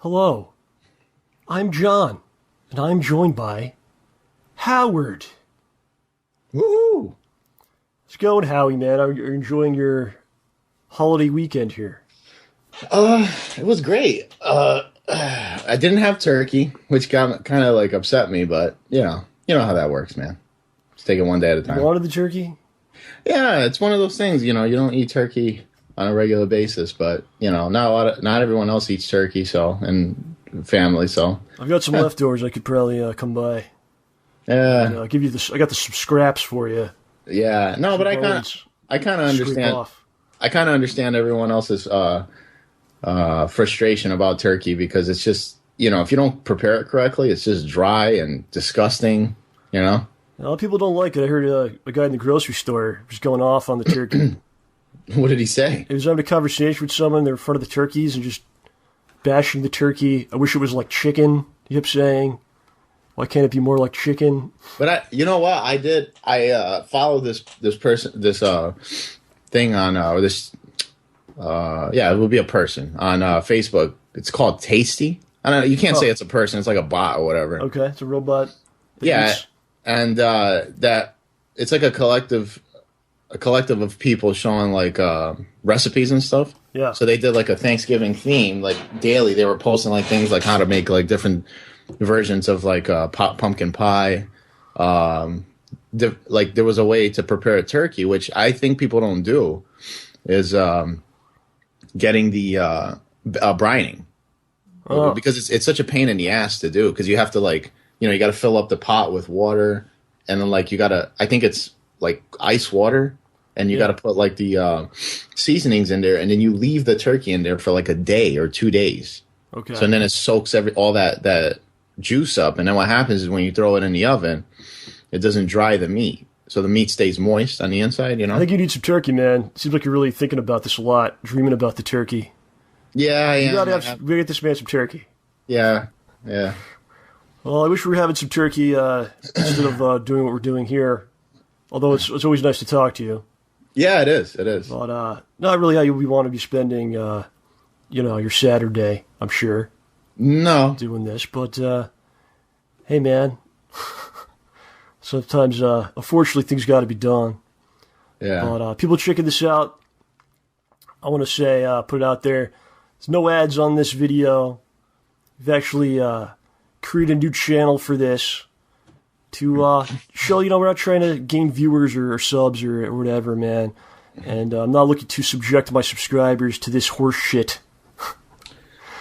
Hello, I'm John, and I'm joined by Howard. Woohoo! How's it going, Howie, man? Are you enjoying your holiday weekend here? It was great. I didn't have turkey, which kind of like upset me, but you know how that works, man. Just take it one day at a time. You wanted the turkey? Yeah, it's one of those things. You don't eat turkey on a regular basis, but not everyone else eats turkey, so and family, so I've got some leftovers. I could probably come by. Yeah, And, give you this. I got some scraps for you. yeah. No, but I kind of understand. I kind of understand everyone else's frustration about turkey because it's just if you don't prepare it correctly, it's just dry and disgusting. A lot of people don't like it. I heard a guy in the grocery store was going off on the turkey. What did he say? He was having a conversation with someone. They're in front of the turkeys and just bashing the turkey. I wish it was like chicken. He kept saying, "Why can't it be more like chicken?" But you know what? I did. I follow this person, this thing on or this. Yeah, it will be a person on Facebook. It's called Tasty. I don't know. You can't say it's a person. It's like a bot or whatever. Okay, it's a robot. Yeah, and that it's like a collective of people showing like recipes and stuff. Yeah. So they did like a Thanksgiving theme, like daily. They were posting like things like how to make like different versions of like pumpkin pie. Like there was a way to prepare a turkey, which I think people don't do, is getting the brining. Oh. Because it's such a pain in the ass to do, because you have to like you got to fill up the pot with water, and then like I think it's like ice water, and you got to put like the seasonings in there, and then you leave the turkey in there for like a day or 2 days. Okay. So then it soaks all that juice up, and then what happens is when you throw it in the oven, it doesn't dry the meat, so the meat stays moist on the inside. I think you need some turkey, man. Seems like you're really thinking about this a lot, dreaming about the turkey. Yeah, I am. You gotta get this man some turkey. Yeah. Well, I wish we were having some turkey instead of doing what we're doing here. Although it's always nice to talk to you. Yeah, it is. But not really how you want to be spending, your Saturday, I'm sure. No. Doing this. But, hey, man. Sometimes, unfortunately, things got to be done. Yeah. But people checking this out, I want to say, put it out there. There's no ads on this video. We've actually created a new channel for this to show, we're not trying to gain viewers or subs or whatever, man. And I'm not looking to subject my subscribers to this horse shit.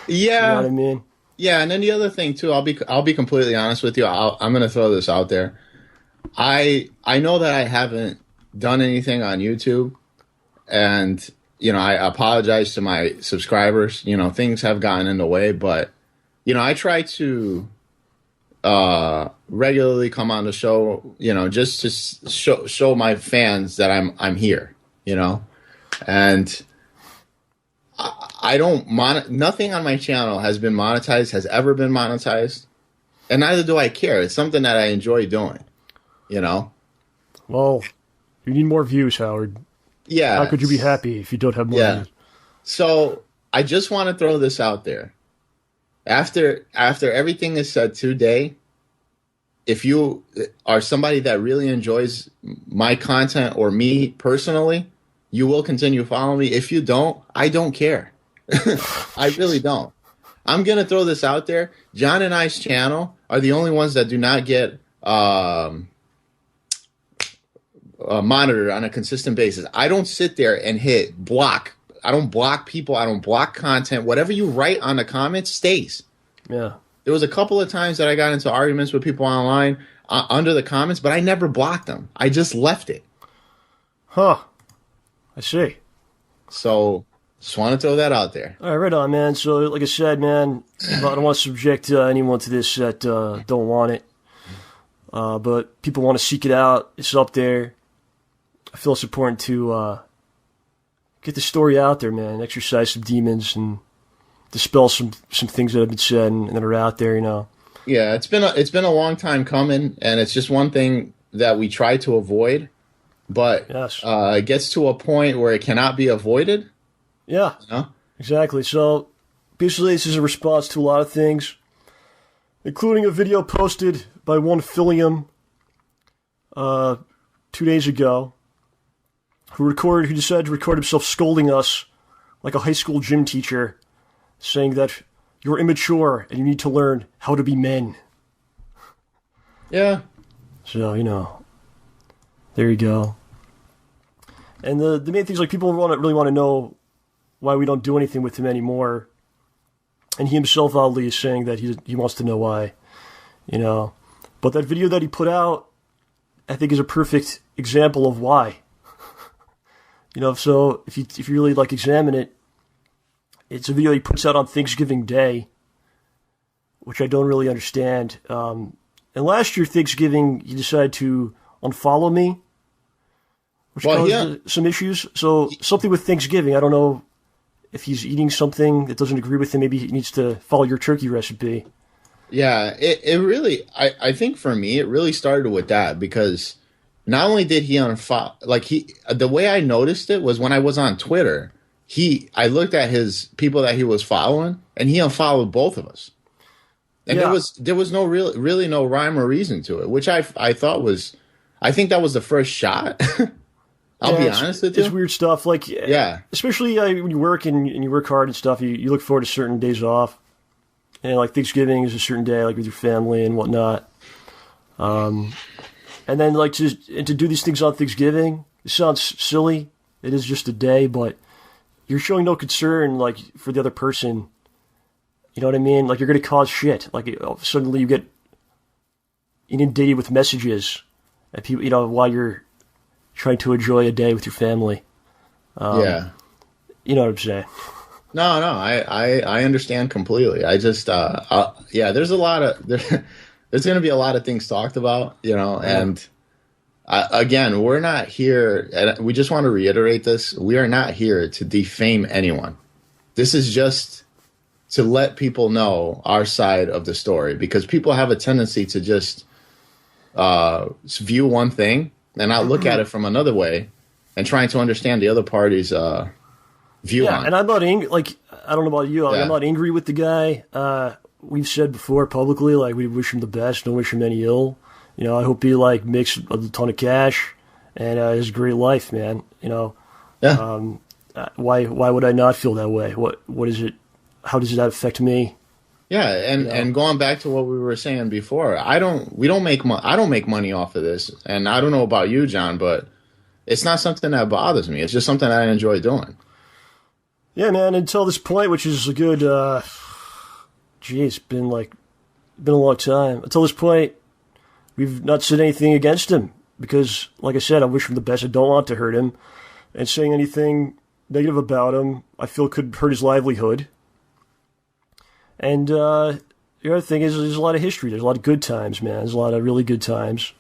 Yeah. You know what I mean? Yeah, and then the other thing, too, I'll be completely honest with you. I'm going to throw this out there. I know that I haven't done anything on YouTube, and I apologize to my subscribers. Things have gotten in the way, but I try to regularly come on the show, just to show my fans that I'm here, and I don't nothing on my channel has ever been monetized, and neither do I care. It's something that I enjoy doing, Well, you need more views, Howard. Yeah. How could you be happy if you don't have more views? So I just want to throw this out there. After everything is said today, if you are somebody that really enjoys my content or me personally, you will continue following me. If you don't, I don't care. I really don't. I'm going to throw this out there. John and I's channel are the only ones that do not get monitored on a consistent basis. I don't sit there and hit block. I don't block people. I don't block content. Whatever you write on the comments stays. Yeah. There was a couple of times that I got into arguments with people online under the comments, but I never blocked them. I just left it. Huh. I see. So, just want to throw that out there. All right, right on, man. So, like I said, man, I don't want to subject anyone to this that don't want it. But people want to seek it out. It's up there. I feel it's important to get the story out there, man. Exercise some demons and dispel some things that have been said and that are out there, Yeah, it's been a long time coming, and it's just one thing that we try to avoid, but yes. It gets to a point where it cannot be avoided. Yeah, exactly. So basically this is a response to a lot of things, including a video posted by one Philium 2 days ago, who decided to record himself scolding us like a high school gym teacher, saying that you're immature and you need to learn how to be men. Yeah. So, there you go. And the main thing is, like, people really want to know why we don't do anything with him anymore. And he himself, oddly, is saying that he wants to know why, But that video that he put out, I think, is a perfect example of why. So if you really, like, examine it, it's a video he puts out on Thanksgiving Day, which I don't really understand. And last year, Thanksgiving, he decided to unfollow me, which caused some issues. So something with Thanksgiving, I don't know if he's eating something that doesn't agree with him. Maybe he needs to follow your turkey recipe. Yeah, it really, I think for me, it really started with that, because not only did he unfollow, the way I noticed it was when I was on Twitter, I looked at his people that he was following, and he unfollowed both of us. And there was really no rhyme or reason to it, which I thought was, I think that was the first shot. I'll be honest with you. It's weird stuff. Especially when you work and you work hard and stuff, you look forward to certain days off. And like Thanksgiving is a certain day, like with your family and whatnot. And then to do these things on Thanksgiving, it sounds silly. It is just a day, but you're showing no concern for the other person. You know what I mean? Like, you're going to cause shit. Like, suddenly you get inundated with messages at people, while you're trying to enjoy a day with your family. Yeah. You know what I'm saying? No, I understand completely. I just, there's a lot of, there's going to be a lot of things talked about, and again, we're not here, and we just want to reiterate this, we are not here to defame anyone. This is just to let people know our side of the story, because people have a tendency to just view one thing and not look at it from another way and trying to understand the other party's view on it. And I'm not angry. I don't know about you. I'm not angry with the guy. We've said before publicly, we wish him the best, don't wish him any ill. I hope he makes a ton of cash and has a great life, man. Yeah. Why would I not feel that way? What is it? How does that affect me? Yeah, and going back to what we were saying before, I don't make money off of this, and I don't know about you, John, but it's not something that bothers me. It's just something I enjoy doing. Yeah, man. Until this point, which is a good, it's been a long time. Until this point, we've not said anything against him because, like I said, I wish him the best. I don't want to hurt him, and saying anything negative about him, I feel could hurt his livelihood. And the other thing is, there's a lot of history. There's a lot of good times, man. There's a lot of really good times.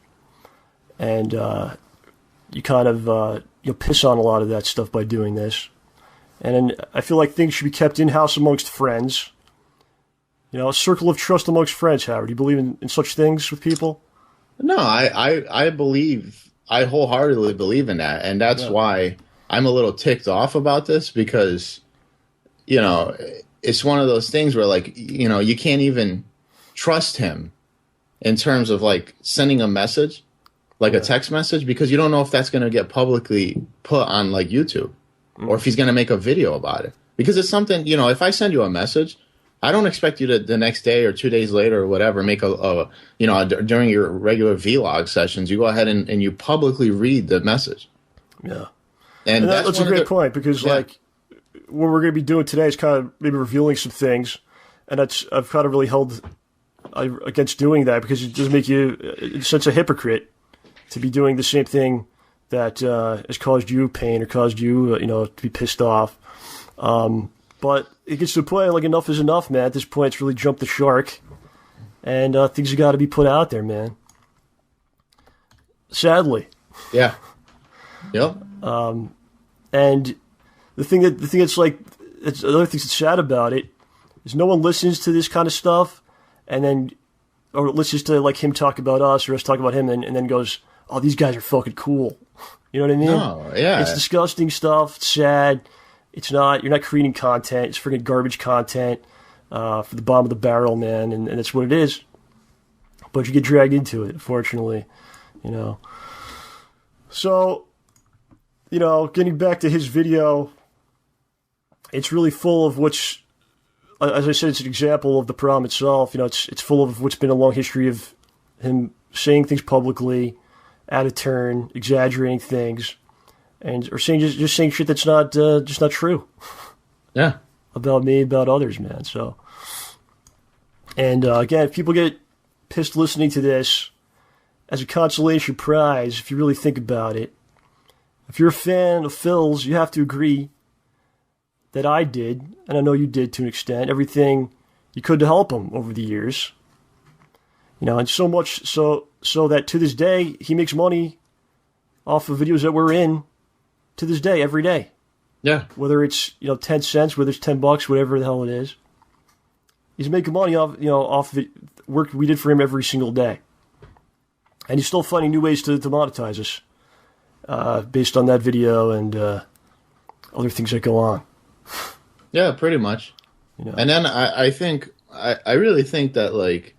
And you kind of you'll piss on a lot of that stuff by doing this. And then I feel like things should be kept in-house amongst friends. A circle of trust amongst friends, Howard. Do you believe in such things with people? No, I wholeheartedly believe in that. And that's why I'm a little ticked off about this, because, it's one of those things where, you can't even trust him in terms of, sending a message, a text message, because you don't know if that's going to get publicly put on, YouTube, or if he's going to make a video about it. Because it's something, if I send you a message, I don't expect you to the next day or 2 days later or whatever make during your regular vlog sessions, you go ahead and you publicly read the message. Yeah. And that's a great point, because, what we're going to be doing today is kind of maybe revealing some things, and I've kind of really held against doing that, because it does make you, in a sense, a hypocrite to be doing the same thing that has caused you pain or caused you, to be pissed off. But it gets to the point, enough is enough, man. At this point, it's really jumped the shark, and things have got to be put out there, man. Sadly. Yeah. Yep. And the thing that's the other thing that's sad about it is no one listens to this kind of stuff, or listens to him talk about us or us talk about him, and then goes, "Oh, these guys are fucking cool." You know what I mean? No, yeah. It's disgusting stuff. It's sad. It's not. You're not creating content. It's freaking garbage content. for the bottom of the barrel, man, and that's what it is. But you get dragged into it, unfortunately, you know. So, you know, getting back to his video, it's really full of what's, as I said, it's an example of the problem itself. You know, it's full of what's been a long history of him saying things publicly, out of turn, exaggerating things, and or saying just saying shit that's not just not true. Yeah. About me, about others, man. So, and again, if people get pissed listening to this, as a consolation prize, if you really think about it, if you're a fan of Phil's, you have to agree that I did, and I know you did to an extent, everything you could to help him over the years. You know, and so much so that to this day, he makes money off of videos that we're in to this day, every day. Yeah. Whether it's, 10 cents, whether it's $10, whatever the hell it is. He's making money off, off the work we did for him every single day. And he's still finding new ways to monetize us based on that video and other things that go on. Yeah, pretty much. You know. And then I think, I really think that, like,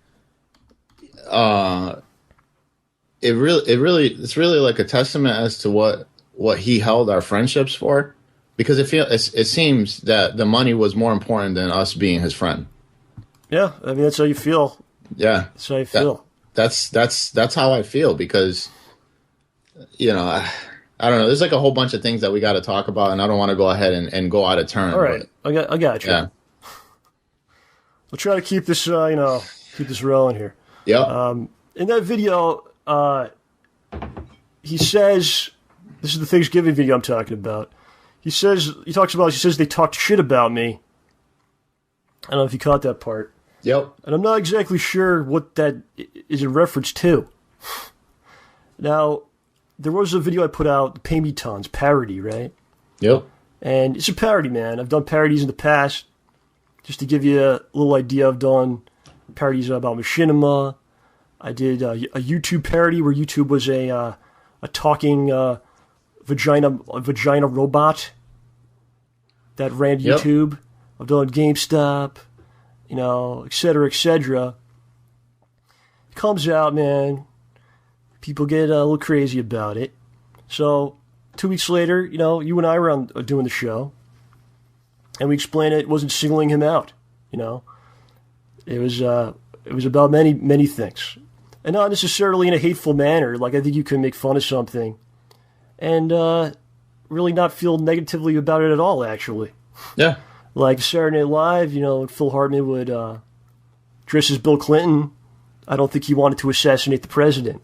it's really like a testament as to what he held our friendships for, because it seems that the money was more important than us being his friend. Yeah, I mean, that's how you feel. Yeah, that's how you feel. That's how I feel, because I don't know. There's like a whole bunch of things that we got to talk about, and I don't want to go ahead and go out of turn. All right, but I got you. Yeah. We'll try to keep this keep this rolling here. Yeah. In that video, he says, this is the Thanksgiving video I'm talking about. He says they talked shit about me. I don't know if you caught that part. Yep. And I'm not exactly sure what that is in reference to. Now, there was a video I put out, Pay Me Tons, parody, right? Yep. And it's a parody, man. I've done parodies in the past. Just to give you a little idea, I've done parodies about machinima. I did a YouTube parody where YouTube was a talking vagina robot that ran YouTube. Yep. I've done GameStop, et cetera, et cetera. It comes out, man. People get a little crazy about it. So 2 weeks later, you and I were on doing the show, and we explained it wasn't singling him out. It was about many, many things, and not necessarily in a hateful manner. Like, I think you can make fun of something and really not feel negatively about it at all. Actually, yeah. Like Saturday Night Live, Phil Hartman would dress as Bill Clinton. I don't think he wanted to assassinate the president.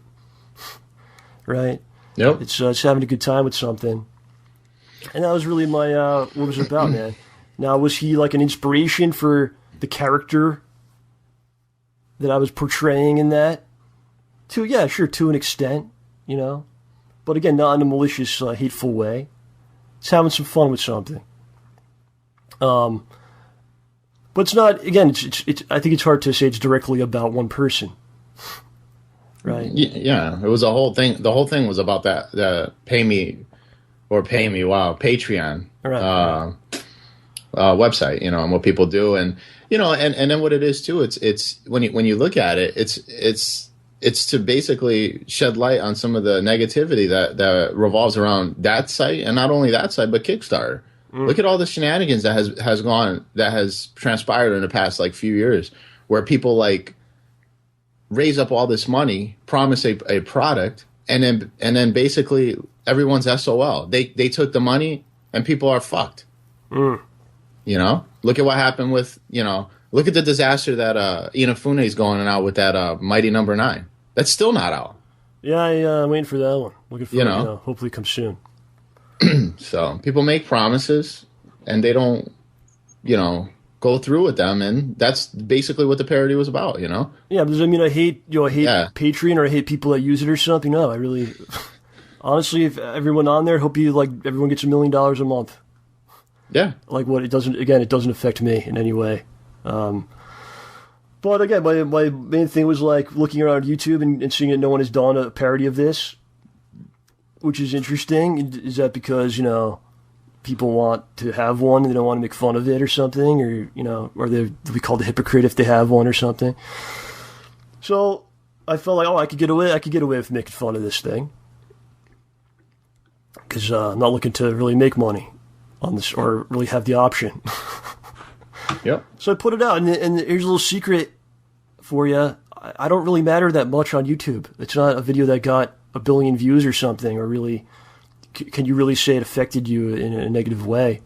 Right? Yep. It's having a good time with something. And that was really my, what it was about, man. Now, was he like an inspiration for the character that I was portraying in that? Yeah, sure, to an extent, But again, not in a malicious, hateful way. It's having some fun with something. But it's not, again, it's I think it's hard to say it's directly about one person. Right? Yeah, it was a whole thing. The whole thing was about that, the Patreon website, and what people do. And, and then what it is too, it's when you look at it, it's to basically shed light on some of the negativity that revolves around that site, and not only that site, but Kickstarter. Look at all the shenanigans that has transpired in the past few years, where people raise up all this money, promise a product, and then basically everyone's SOL. They took the money and people are fucked. Look at what happened with look at the disaster that Inafune is going out with that Mighty Number 9. That's still not out. Yeah, I'm waiting for that one. Looking for it, hopefully it comes soon. So people make promises and they don't, go through with them, and that's basically what the parody was about, Yeah, because I hate Patreon, or I hate people that use it or something. No, I really, honestly, if everyone on there, hope everyone gets $1 million a month. Yeah, it doesn't affect me in any way. But again, my main thing was looking around YouTube and seeing that no one has done a parody of this, which is interesting. Is that because people want to have one, they don't want to make fun of it or something, or, or they'll be called a hypocrite if they have one or something. So I felt like, I could get away with making fun of this thing. Because I'm not looking to really make money on this, or really have the option. Yep. So I put it out, and here's a little secret for you. I don't really matter that much on YouTube. It's not a video that got 1 billion views or something, or really, can you really say it affected you in a negative way?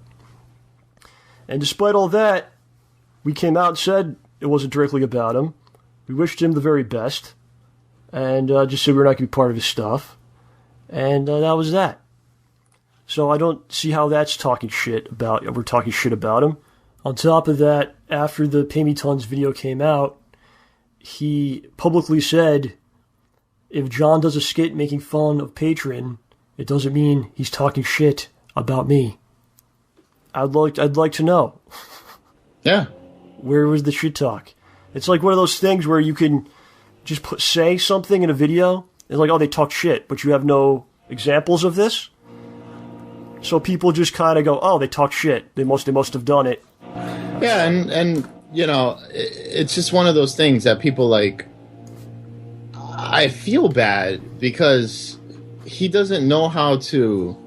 And despite all that, we came out and said it wasn't directly about him. We wished him the very best, and just said we're not going to be part of his stuff. And that was that. So I don't see how that's talking shit about, we're talking shit about him. On top of that, after the Pay Me Tons video came out, he publicly said, if John does a skit making fun of Patreon, it doesn't mean he's talking shit about me. I'd like to know. Yeah. Where was the shit talk? It's like one of those things where you can just say something in a video. It's like, they talk shit, but you have no examples of this. So people just kind of go, they talk shit. They must have done it. Yeah, and it's just one of those things that people like. I feel bad because he doesn't know how to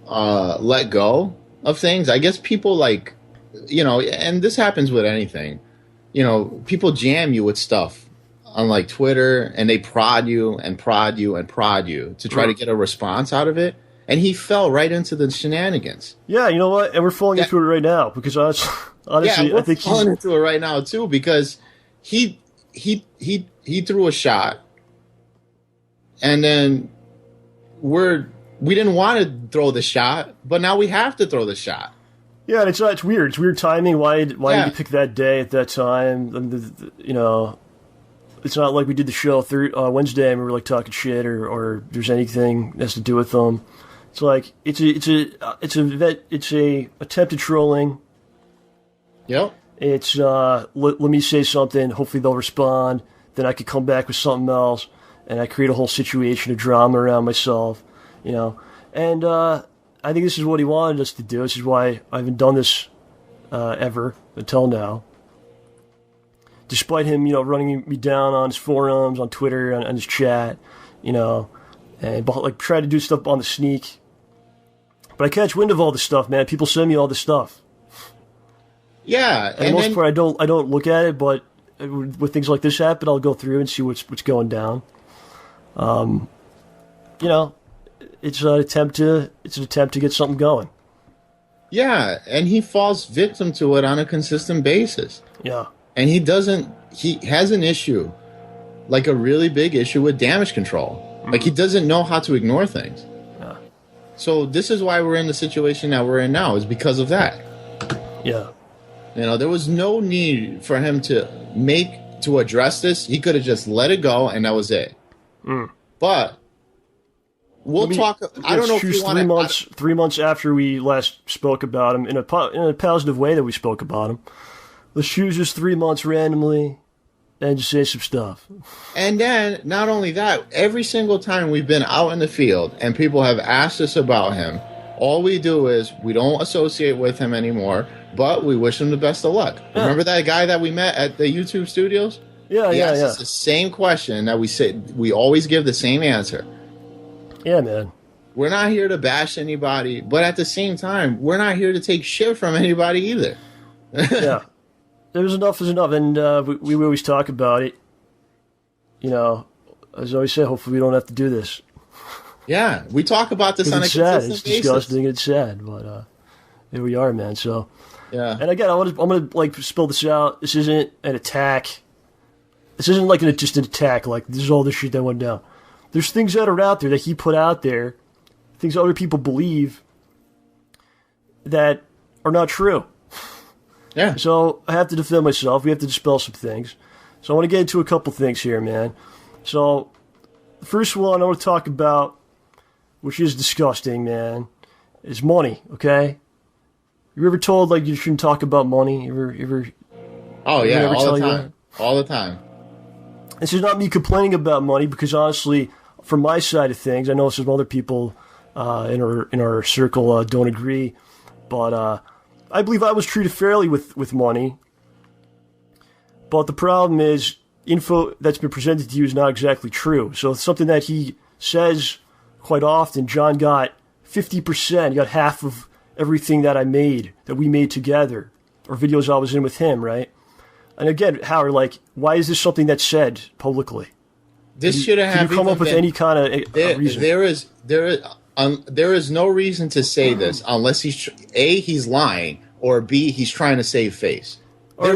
let go of things. I guess people like, and this happens with anything. People jam you with stuff on like Twitter, and they prod you and prod you and prod you to try to get a response out of it. And he fell right into the shenanigans. Yeah, you know what? And we're falling into it right now because honestly, I think falling into it right now too because he threw a shot, and then we didn't want to throw the shot, but now we have to throw the shot. Yeah, and it's weird. It's weird timing. Why did you pick that day at that time? It's not like we did the show Wednesday and we were like talking shit or there's anything that has to do with them. It's like it's a attempted trolling. Yep. It's let me say something. Hopefully they'll respond. Then I could come back with something else, and I create a whole situation of drama around myself. And I think this is what he wanted us to do. This is why I haven't done this ever until now. Despite him, running me down on his forums, on Twitter, on his chat, and like try to do stuff on the sneak. But I catch wind of all this stuff, man. People send me all this stuff. Yeah, and the most part, I don't look at it, but with things like this happen, I'll go through and see what's going down. It's an attempt to get something going. Yeah, and he falls victim to it on a consistent basis. Yeah. And he has an issue, like a really big issue with damage control. Mm-hmm. Like he doesn't know how to ignore things. Yeah. So this is why we're in the situation that we're in now, is because of that. Yeah. There was no need for him to address this. He could have just let it go and that was it. Mm. But we'll talk. I don't know if you want to. 3 months after we last spoke about him, in a positive way that we spoke about him. Let's choose just 3 months randomly and just say some stuff. And then, not only that, every single time we've been out in the field and people have asked us about him, all we do is we don't associate with him anymore, but we wish him the best of luck. Yeah. Remember that guy that we met at the YouTube studios? Yeah. It's the same question that we always give the same answer. Yeah, man. We're not here to bash anybody, but at the same time, we're not here to take shit from anybody either. Yeah. There's enough is enough, and we always talk about it. As I always say, hopefully we don't have to do this. Yeah, we talk about this on a consistent basis. It's disgusting, it's sad, but here we are, man. So, yeah. And again, I'm gonna spill this out. This isn't an attack. This isn't like just an attack. Like this is all the shit that went down. There's things that are out there that he put out there, things other people believe that are not true. Yeah. So I have to defend myself. We have to dispel some things. So I want to get into a couple things here, man. So the first one I want to talk about, which is disgusting, man, is money, okay? You ever told, like, you shouldn't talk about money? Oh, yeah, all the time. All the time. This is not me complaining about money, because honestly, from my side of things, I know some other people in our circle don't agree. But I believe I was treated fairly with money. But the problem is, info that's been presented to you is not exactly true. So it's something that he says quite often. John got 50%. He got half of everything that we made together, or videos I was in with him, right? And again, Howard, like, why is this something that's said publicly? This should have come up with any kind of reason. There is no reason to say this unless he's lying, or B, he's trying to save face. There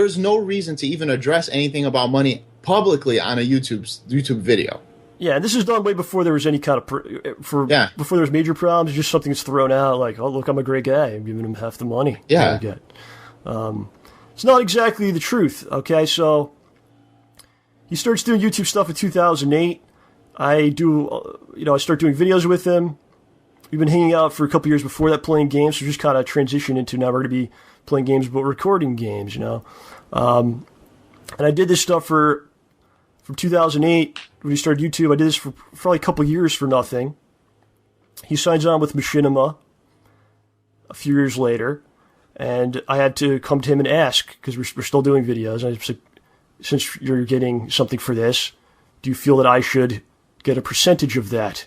is no reason to even address anything about money publicly on a YouTube video. Yeah, and this is done way before there was any kind of before there was major problems. It's just something that's thrown out, like, oh, look, I'm a great guy. I'm giving him half the money. Yeah, it's not exactly the truth. Okay, so he starts doing YouTube stuff in 2008. I start doing videos with him. We've been hanging out for a couple years before that, playing games. So just kind of transition into now we're going to be playing games, but recording games, And I did this stuff from 2008 when he started YouTube. I did this for probably a couple years for nothing. He signs on with Machinima a few years later, and I had to come to him and ask, because we're still doing videos. I said, since you're getting something for this, do you feel that I should get a percentage of that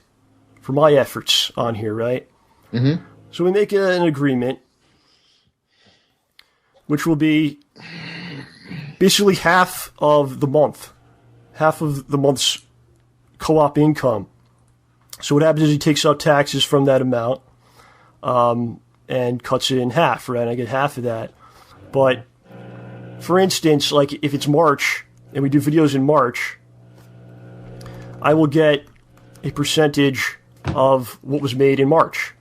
for my efforts on here, right? Mm-hmm. So we make an agreement, which will be basically half of the month's co-op income. So what happens is he takes out taxes from that amount and cuts it in half, right? I get half of that. But for instance, like if it's March and we do videos in March, I will get a percentage of what was made in March.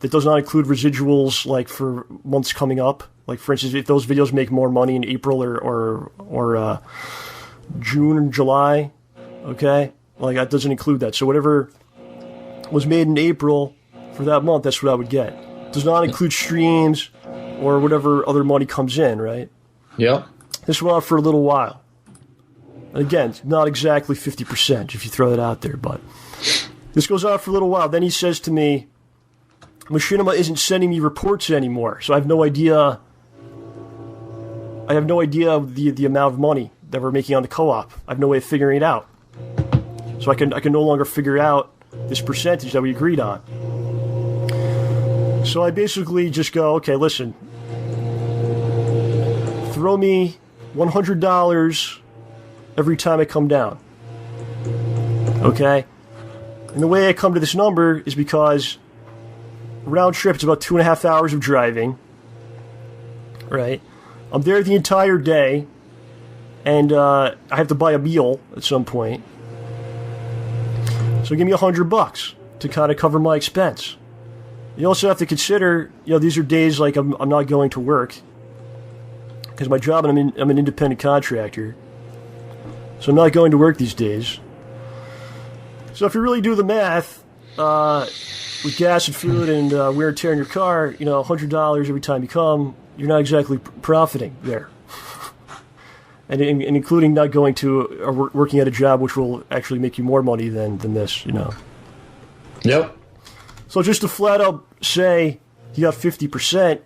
That does not include residuals, like for months coming up. Like, for instance, if those videos make more money in April or June and July, okay? Like, that doesn't include that. So whatever was made in April for that month, that's what I would get. It does not include streams or whatever other money comes in, right? Yeah. This went on for a little while. And again, it's not exactly 50% if you throw that out there, but this goes on for a little while. Then he says to me, Machinima isn't sending me reports anymore, so I have no idea of the amount of money that we're making on the co-op. I have no way of figuring it out. So I can no longer figure out this percentage that we agreed on. So I basically just go, okay, listen, throw me $100 every time I come down. Okay? And the way I come to this number is because round trip, it's about 2.5 hours of driving. Right? I'm there the entire day, and I have to buy a meal at some point. So give me $100 to kind of cover my expense. You also have to consider, these are days like I'm not going to work because my job, and I'm an independent contractor, so I'm not going to work these days. So if you really do the math, with gas and food and wear and tear in your car, $100 every time you come, you're not exactly profiting there. and including not going to or working at a job which will actually make you more money than this, Yep. So just to flat out say you got 50%,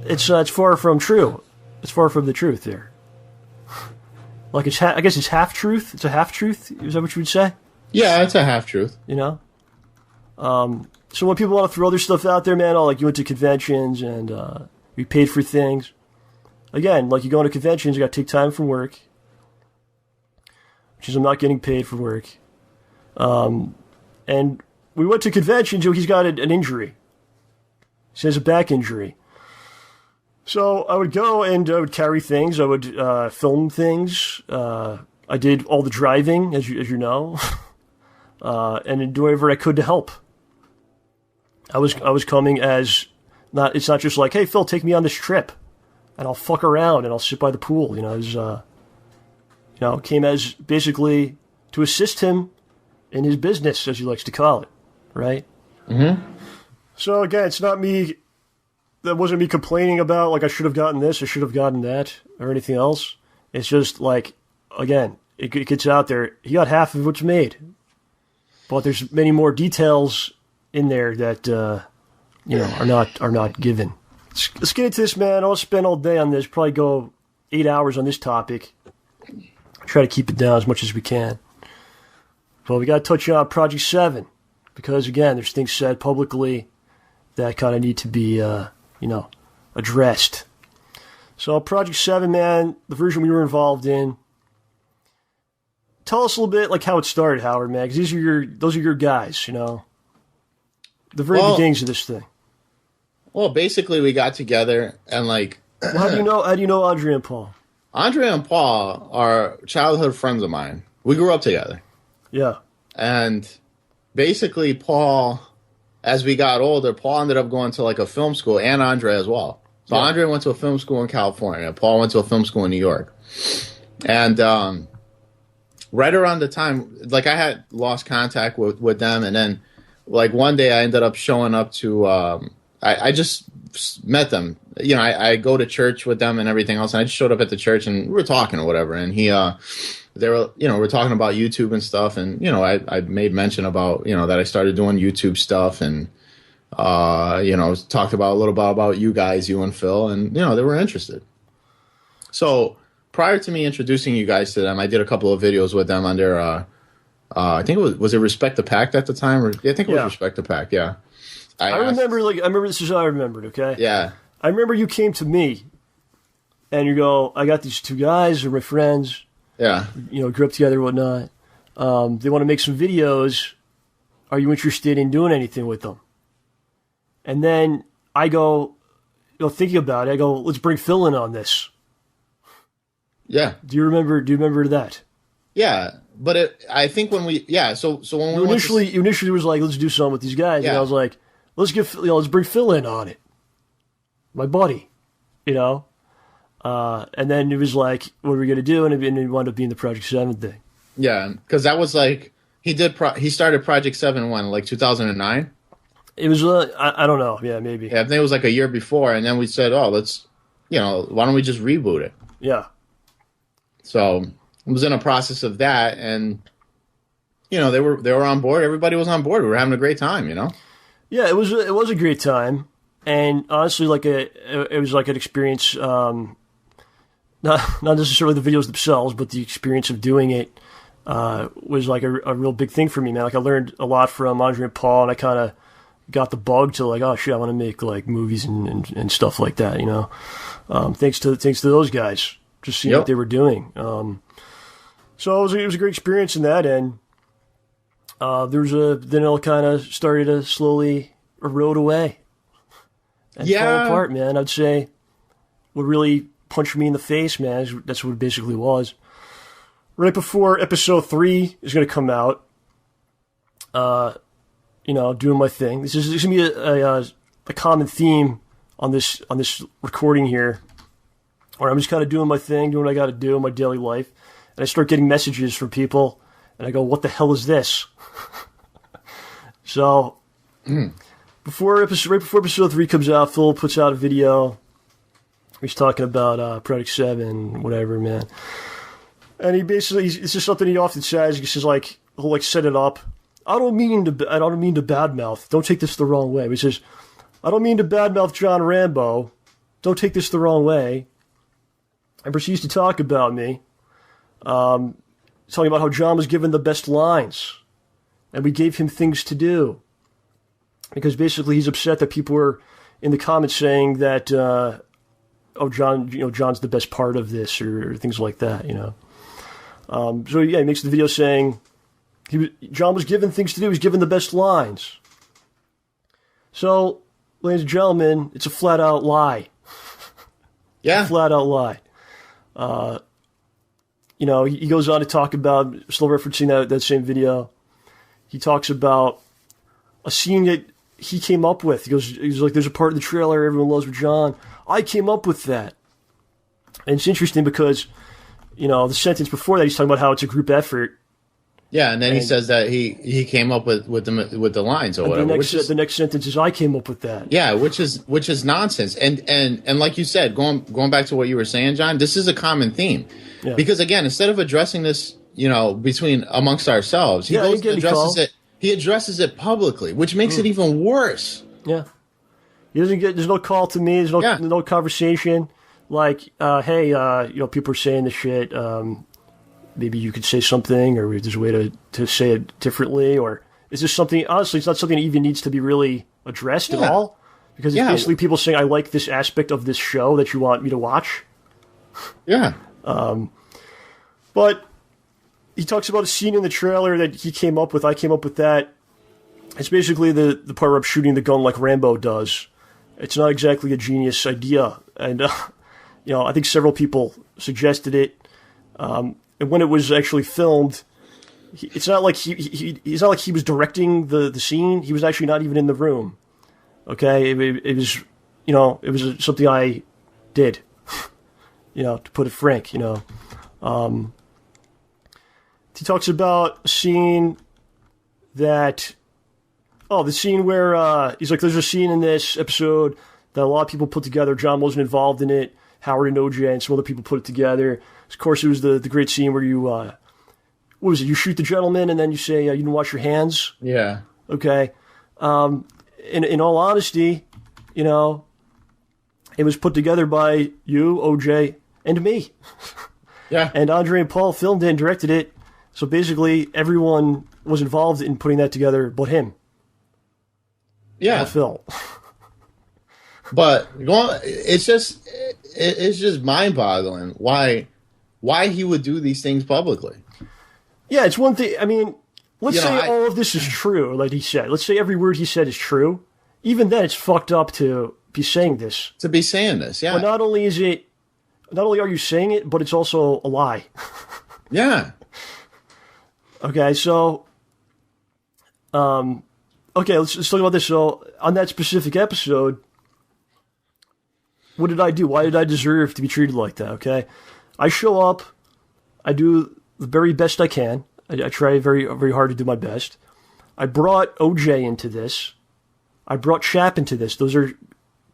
it's far from true. It's far from the truth there. Like I guess it's half truth. It's a half truth. Is that what you would say? Yeah, it's a half truth. So when people want to throw other stuff out there, man, like you went to conventions and you paid for things. Again, like you go to conventions, you got to take time from work, which is I'm not getting paid for work. And we went to conventions. He's got an injury. He has a back injury. So I would go and I would carry things. I would film things. I did all the driving, as you know, and do whatever I could to help. I was coming as not. It's not just like, hey Phil, take me on this trip, and I'll fuck around and I'll sit by the pool. Came as basically to assist him in his business, as he likes to call it, right? Mm-hmm. So again, it's not me. That wasn't me complaining about like I should have gotten this, I should have gotten that, or anything else. It's just like, again, it gets out there. He got half of what's made. but there's many more details in there that are not given. Let's get into this, man. I'll spend all day on this. Probably go 8 hours on this topic. Try to keep it down as much as we can. Well, we got to touch on Project 7 because, again, there's things said publicly that kind of need to be, addressed. So, Project 7, man, the version we were involved in. Tell us a little bit, like, how it started, Howard, man, because those are your guys, the very beginnings of this thing. Well, basically, we got together and, like... Well, how do you know Andre and Paul? Andre and Paul are childhood friends of mine. We grew up together. Yeah. And basically, Paul, as we got older, Paul ended up going to, like, a film school, and Andre as well. So Andre went to a film school in California. Paul went to a film school in New York. And right around the time, like, I had lost contact with them, and then, like, one day I ended up showing up to... I just met them. I go to church with them and everything else, and I just showed up at the church, and we were talking or whatever, and they were, we're talking about YouTube and stuff, and, I made mention about, that I started doing YouTube stuff, and, talked about a little bit about you guys, you and Phil, and, they were interested. So prior to me introducing you guys to them, I did a couple of videos with them under, I think it was it Respect the Pact at the time? I think it was Respect the Pact, yeah. I remember this is how I remembered, okay? Yeah. I remember you came to me, and you go, I got these two guys, they're my friends. Yeah. Grew up together and whatnot. They want to make some videos. Are you interested in doing anything with them? And then I go, thinking about it, I go, let's bring Phil in on this. Yeah. Do you remember that? Yeah. But I think when so when we initially was like, let's do something with these guys. Yeah. And I was like, let's bring Phil in on it. My buddy, and then it was like, what are we going to do? And it wound up being the Project 7 thing. Yeah, because that was like, he started Project 7 when, like 2009? It was, I don't know. Yeah, maybe. Yeah, I think it was like a year before, and then we said, let's, why don't we just reboot it? Yeah. So it was in a process of that, and, they were on board. Everybody was on board. We were having a great time, Yeah, it was a great time. And honestly, it was like an experience, not necessarily the videos themselves, but the experience of doing it was like a real big thing for me, man. Like, I learned a lot from Andre and Paul, and I kind of got the bug to, like, oh shit, I want to make like movies and stuff like that, thanks to those guys, just seeing what they were doing. So it was a great experience in that, and then it all kind of started to slowly erode away. And fall apart, man. I'd say what really punched me in the face, man, that's what it basically was. Right before episode 3 is going to come out, doing my thing. This is going to be a common theme on this recording here, where I'm just kind of doing my thing, doing what I got to do in my daily life, and I start getting messages from people, and I go, what the hell is this? So... Right before episode 3 comes out, Phil puts out a video. He's talking about Project 7, whatever, man. And it's just something he often says. He says, like, he'll like set it up. I don't mean to badmouth. Don't take this the wrong way. But he says, I don't mean to badmouth John Rambo. Don't take this the wrong way. And proceeds to talk about me. Talking about how John was given the best lines. And we gave him things to do. Because basically he's upset that people were in the comments saying that, John's the best part of this, or things like that, So yeah, he makes the video saying John was given things to do. He was given the best lines. So, ladies and gentlemen, it's a flat out lie. Yeah, flat out lie. He goes on to talk about, still referencing that same video. He talks about a scene that he came up with. He's like, there's a part in the trailer everyone loves with John. I came up with that. And it's interesting because, the sentence before that, he's talking about how it's a group effort. Yeah, and then he says that he came up with the lines or whatever. The next sentence is, I came up with that. Yeah, which is nonsense. And like you said, going back to what you were saying, John, this is a common theme. Yeah. Because again, instead of addressing this, amongst ourselves, he goes and addresses it he addresses it publicly, which makes it even worse. Yeah. He doesn't get. There's no call to me. There's no conversation. Like, hey, people are saying this shit. Maybe you could say something, or there's a way to say it differently, or is this something? Honestly, it's not something that even needs to be really addressed at all, because it's basically people saying, "I like this aspect of this show that you want me to watch." Yeah. But he talks about a scene in the trailer that he came up with. I came up with that. It's basically the part where I'm shooting the gun like Rambo does. It's not exactly a genius idea, and I think several people suggested it. And when it was actually filmed, it's not like he's not like he was directing the scene. He was actually not even in the room. Okay, it was it was something I did. To put it frank, He talks about a scene that. Oh, the scene where he's like, there's a scene in this episode that a lot of people put together. John wasn't involved in it. Howard and OJ and some other people put it together. Of course, it was the great scene where you, what was it? You shoot the gentleman and then you say, you didn't wash your hands. Yeah. Okay. In all honesty, it was put together by you, OJ, and me. Yeah. And Andre and Paul filmed it and directed it. So basically, everyone was involved in putting that together but him. Yeah, Phil. But it's just mind-boggling why he would do these things publicly. Yeah, it's one thing. I mean, let's say all of this is true, like he said. Let's say every word he said is true. Even then, it's fucked up to be saying this. Yeah. But not only are you saying it, but it's also a lie. Yeah. Okay, so, let's talk about this. So, on that specific episode, what did I do? Why did I deserve to be treated like that? Okay, I show up, I do the very best I can. I try very, very hard to do my best. I brought OJ into this. I brought Chap into this. Those are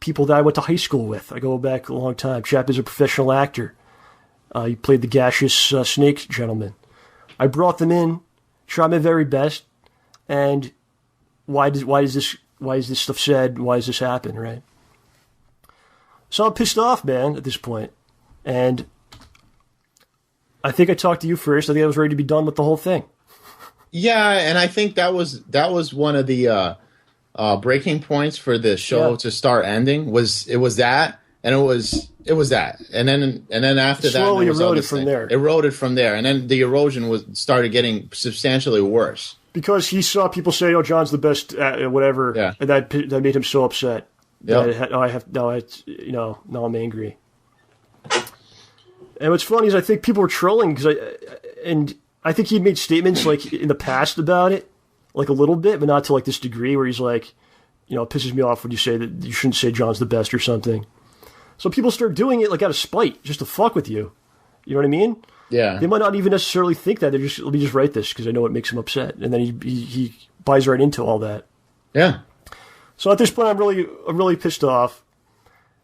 people that I went to high school with. I go back a long time. Chap is a professional actor. He played the gaseous snake gentleman. I brought them in, tried my very best, and why is this stuff said? Why does this happen, right? So I'm pissed off, man, at this point. And I think I talked to you first. I think I was ready to be done with the whole thing. Yeah, and I think that was one of the breaking points for the show to start ending. It was that, and it was that, and then after that, slowly eroded from there. Eroded from there, and then the erosion started getting substantially worse. Because he saw people say, "Oh, John's the best," whatever, and that made him so upset. Yep. Now I'm angry. And what's funny is I think people were trolling I think he'd made statements like in the past about it, like a little bit, but not to like this degree where he's like, it pisses me off when you say that you shouldn't say John's the best or something. So people start doing it like out of spite, just to fuck with you. You know what I mean? Yeah. They might not even necessarily think that. They're just, let me just write this because I know it makes him upset. And then he buys right into all that. Yeah. So at this point, I'm really pissed off.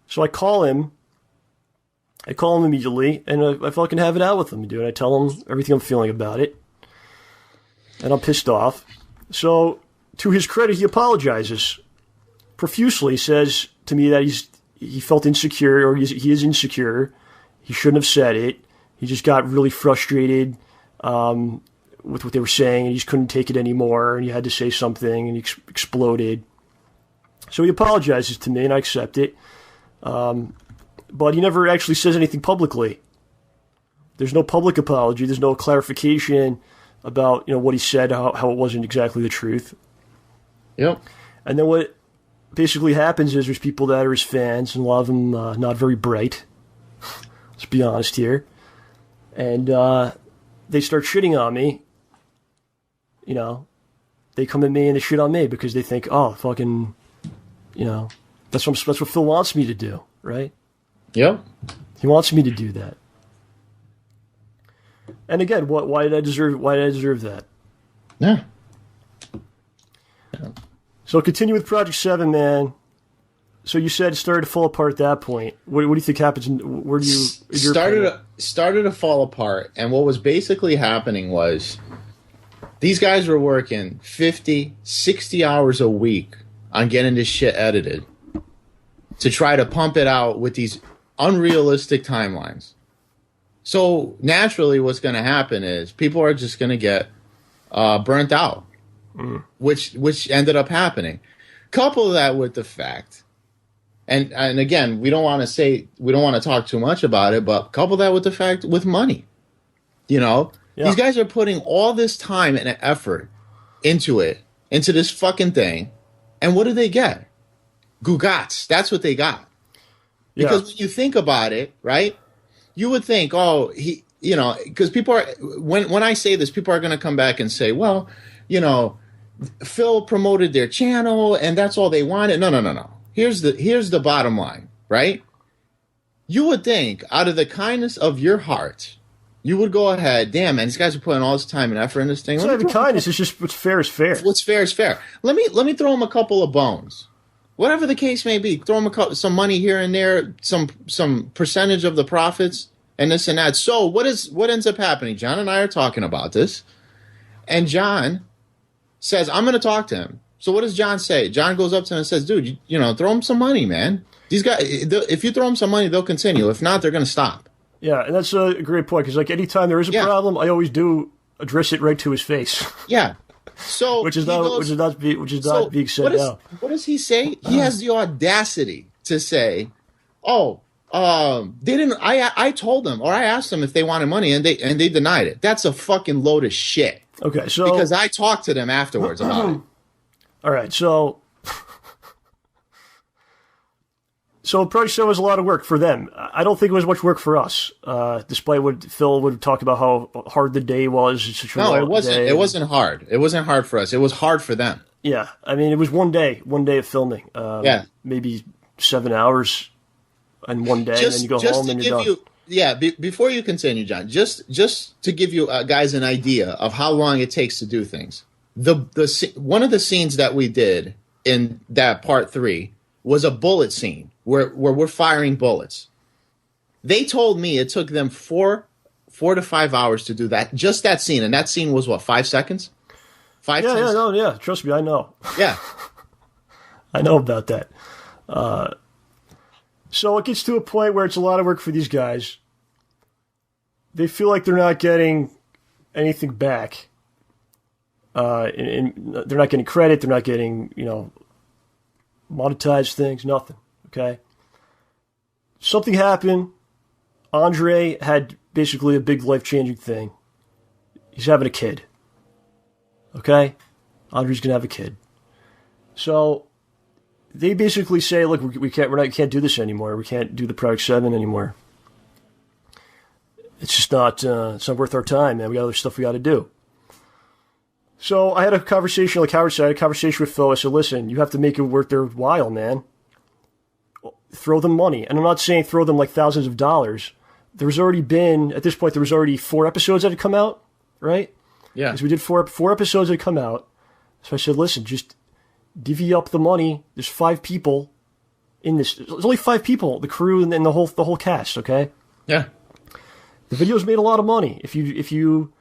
So I call him immediately, and I fucking have it out with him, dude. I tell him everything I'm feeling about it. And I'm pissed off. So, to his credit, he apologizes profusely. He says to me that he felt insecure, or he is insecure. He shouldn't have said it. He just got really frustrated with what they were saying, and he just couldn't take it anymore, and he had to say something, and he exploded. So he apologizes to me, and I accept it. But he never actually says anything publicly. There's no public apology. There's no clarification about what he said, how it wasn't exactly the truth. Yep. And then what basically happens is there's people that are his fans, and a lot of them not very bright. Let's be honest here. And they start shitting on me. They come at me and they shit on me because they think, oh, fucking, that's what Phil wants me to do, right? Yep. He wants me to do that. And again, why did I deserve that? Yeah. So continue with Project 7, man. So you said it started to fall apart at that point. What do you think happens? Where do you started to fall apart? And what was basically happening was These guys were working 50, 60 hours a week on getting this shit edited to try to pump it out with these unrealistic timelines. So naturally what's going to happen is people are just going to get burnt out, which ended up happening. Couple that with the fact, and again, we don't want to talk too much about it, but couple that with the fact with money. You know, these guys are putting all this time and effort into this fucking thing, and what do they get? Gugats. That's what they got. Because when you think about it, right, you would think, oh, because people are, when I say this, people are going to come back and say, well, you know, Phil promoted their channel and that's all they wanted. No. Here's the bottom line, right? You would think out of the kindness of your heart, you would go ahead, damn, man, these guys are putting all this time and effort in this thing. It's not even kindness. It's just what's fair is fair. What's fair is fair. Let me throw them a couple of bones. Whatever the case may be, throw them some money here and there, some percentage of the profits, and this and that. So what ends up happening? John and I are talking about this, and John says, I'm going to talk to him. So what does John say? John goes up to him and says, dude, you know, throw him some money, man. These guys, if you throw them some money, they'll continue. If not, they're going to stop. Yeah, and that's a great point, because like anytime there is a problem, I always do address it right to his face. Yeah. So which is not being said now. What does he say? He has the audacity to say, "Oh, they didn't. I told them, or I asked them if they wanted money, and they denied it. That's a fucking load of shit." Okay, so because I talked to them afterwards about it. All right, so Project 7 was a lot of work for them. I don't think it was much work for us, despite what Phil would talk about how hard the day was. No, it wasn't. It wasn't hard. It wasn't hard for us. It was hard for them. Yeah, I mean, it was one day of filming. Maybe 7 hours in one day, and then you go home and you're done. Before you continue, John, just to give you guys an idea of how long it takes to do things. One of the scenes that we did in that part 3 was a bullet scene where we're firing bullets. They told me it took them 4 to 5 hours to do that, just that scene, and that scene was what, 5 seconds? 5. Yeah. Trust me, I know. Yeah, I know about that. So it gets to a point where it's a lot of work for these guys. They feel like they're not getting anything back. And they're not getting credit. They're not getting, monetized things, nothing. Okay? Something happened. Andre had basically a big life-changing thing. He's having a kid. Okay? Andre's going to have a kid. So they basically say, look, we can't do this anymore. We can't do the Project 7 anymore. It's just not worth our time, man. We got other stuff we got to do. So I had a conversation, like Howard said, I had a conversation with Phil. I said, listen, you have to make it worth their while, man. Throw them money. And I'm not saying throw them like thousands of dollars. At this point, there was already 4 episodes that had come out, right? Yeah. Because we did 4 episodes that had come out. So I said, listen, just divvy up the money. There's 5 people in this. There's only 5 people, the crew and the whole cast, okay? Yeah. The video's made a lot of money. If you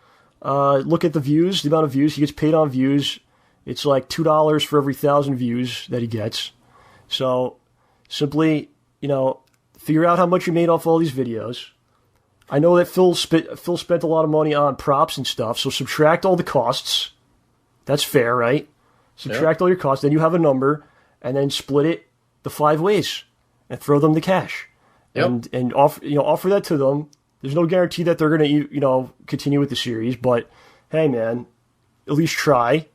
look at the views, the amount of views, he gets paid on views. It's like $2 for every 1,000 views that he gets. So simply, figure out how much you made off all these videos. I know that Phil spent a lot of money on props and stuff, so subtract all the costs. That's fair, right? Subtract all your costs, then you have a number, and then split it the 5 ways and throw them the cash. Yep. And offer that to them. There's no guarantee that they're going to, continue with the series, but hey, man, at least try.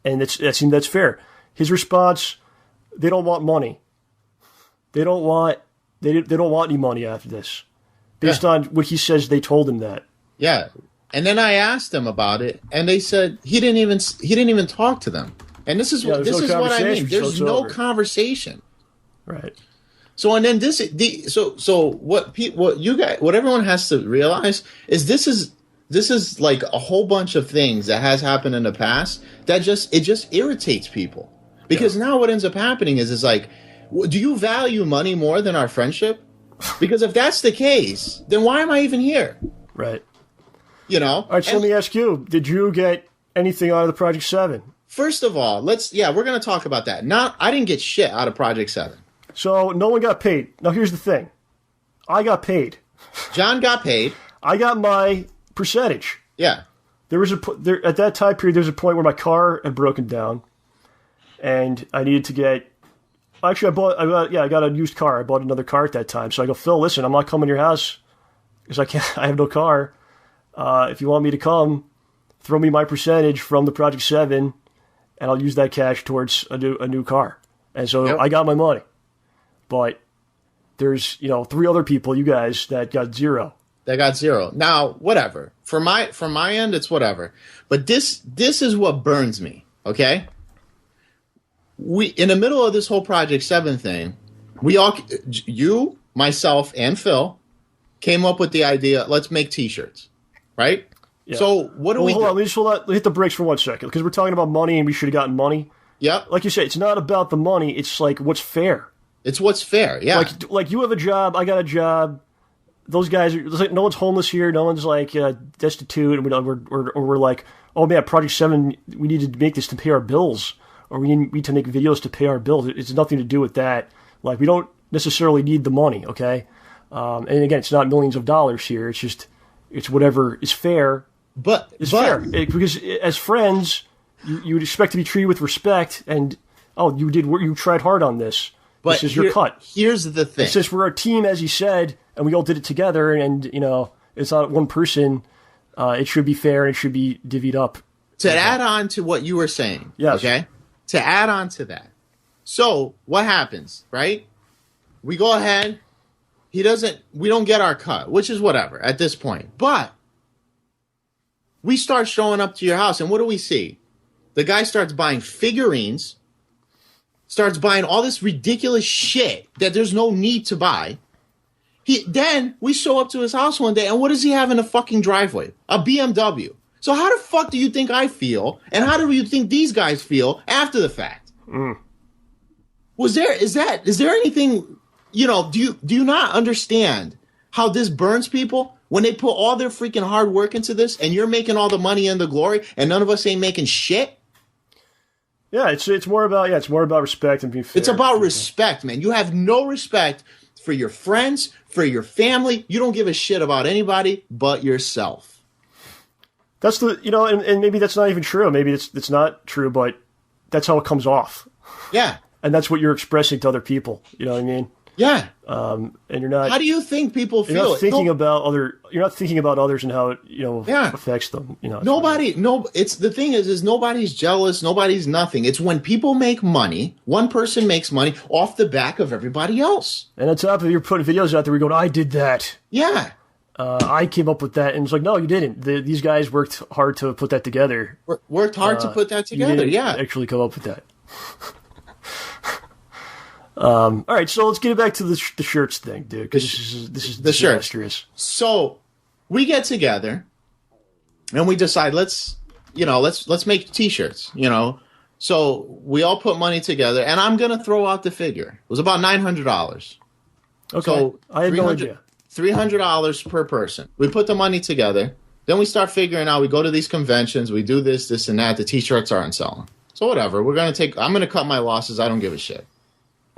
And that's fair. His response, they don't want money. They don't want any money after this. Based on what he says, they told him that. Yeah. And then I asked them about it, and they said he didn't even talk to them. And this is what I mean. There's no conversation. Right. So and then what everyone has to realize is this is like a whole bunch of things that has happened in the past that just irritates people, because now what ends up happening is like, do you value money more than our friendship? Because if that's the case, then why am I even here? Right. You know? All right, so let me ask you, did you get anything out of the Project 7? First of all, we're going to talk about that. I didn't get shit out of Project 7. So no one got paid. Now here's the thing. I got paid. John got paid. I got my percentage. Yeah. There was at that time period, there was a point where my car had broken down, and I needed to get. Actually, I got a used car. I bought another car at that time. So I go, Phil, listen, I'm not coming to your house because I have no car. If you want me to come, throw me my percentage from the Project 7, and I'll use that cash towards a new car. And so I got my money. But there's, 3 other people, you guys, that got zero. That got zero. Now, whatever. From my end, it's whatever. But this is what burns me, okay? We, in the middle of this whole Project 7 thing, you, myself, and Phil came up with the idea, let's make T-shirts, right? Yeah. So what do we do? Hold on. Let's hit the brakes for 1 second, because we're talking about money, and we should have gotten money. Yep. Like you say, it's not about the money. It's like what's fair. It's what's fair, yeah. Like you have a job, I got a job. Those guys are like, no one's homeless here. No one's like destitute, and we're like, oh man, Project 7, we need to make this to pay our bills, or we need to make videos to pay our bills. It's nothing to do with that. Like, we don't necessarily need the money, okay? And again, it's not millions of dollars here. It's just, it's whatever is fair. It's fair. Because as friends, you would expect to be treated with respect, and you tried hard on this. But this is your cut. Here's the thing. Since we're a team, as you said, and we all did it together, and it's not one person, it should be fair and it should be divvied up. To add on to what you were saying, yes. Okay? To add on to that. So what happens, right? We go ahead. We don't get our cut, which is whatever at this point. But we start showing up to your house, and what do we see? The guy starts buying figurines, starts buying all this ridiculous shit that there's no need to buy. Then we show up to his house one day, and what does he have in the fucking driveway? A BMW. So how the fuck do you think I feel, and how do you think these guys feel after the fact? Mm. Is there anything, do you not understand how this burns people when they put all their freaking hard work into this, and you're making all the money and the glory, and none of us ain't making shit? Yeah, it's more about respect and being fair. It's about respect, man. You have no respect for your friends, for your family. You don't give a shit about anybody but yourself. That's and maybe that's not even true. Maybe it's not true, but that's how it comes off. Yeah. And that's what you're expressing to other people. You know what I mean? Yeah. And you're not. How do you think people feel? You're not thinking about others and how it affects them. The thing is nobody's jealous. Nobody's nothing. It's when people make money. One person makes money off the back of everybody else. And on top of it, you're putting videos out there. We're going, I did that. Yeah. I came up with that, and it's like, no, you didn't. These guys worked hard to put that together. Worked hard to put that together. You didn't actually come up with that. All right, so let's get back to the shirts thing, dude, because this is disastrous. Shirts. So we get together and we decide let's make T-shirts. So we all put money together, and I'm gonna throw out the figure. It was about $900. Okay, so I had no idea. $300 per person. We put the money together. Then we start figuring out. We go to these conventions. We do this, and that. The T-shirts aren't selling. So whatever. I'm gonna cut my losses. I don't give a shit.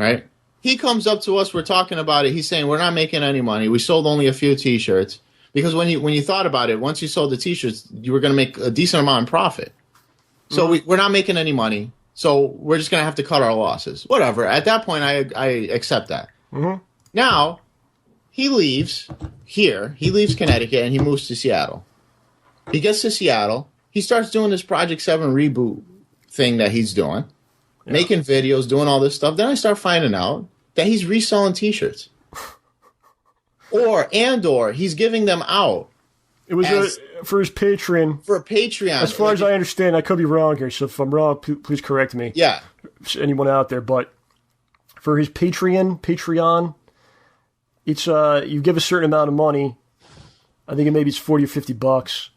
Right? He comes up to us. We're talking about it. He's saying we're not making any money. We sold only a few T-shirts because when you thought about it, once you sold the T-shirts, you were going to make a decent amount of profit. So we're not making any money. So we're just going to have to cut our losses. Whatever. At that point, I accept that. Mm-hmm. Now he leaves here. He leaves Connecticut and he moves to Seattle. He gets to Seattle. He starts doing this Project 7 reboot thing that he's doing. Yeah. Making videos, doing all this stuff. Then I start finding out that he's reselling T-shirts. or he's giving them out. It was for his Patreon. For a Patreon. As far as I understand, I could be wrong here, so if I'm wrong, please correct me. Yeah. Anyone out there, but for his Patreon, it's you give a certain amount of money. I think maybe it's $40 or $50.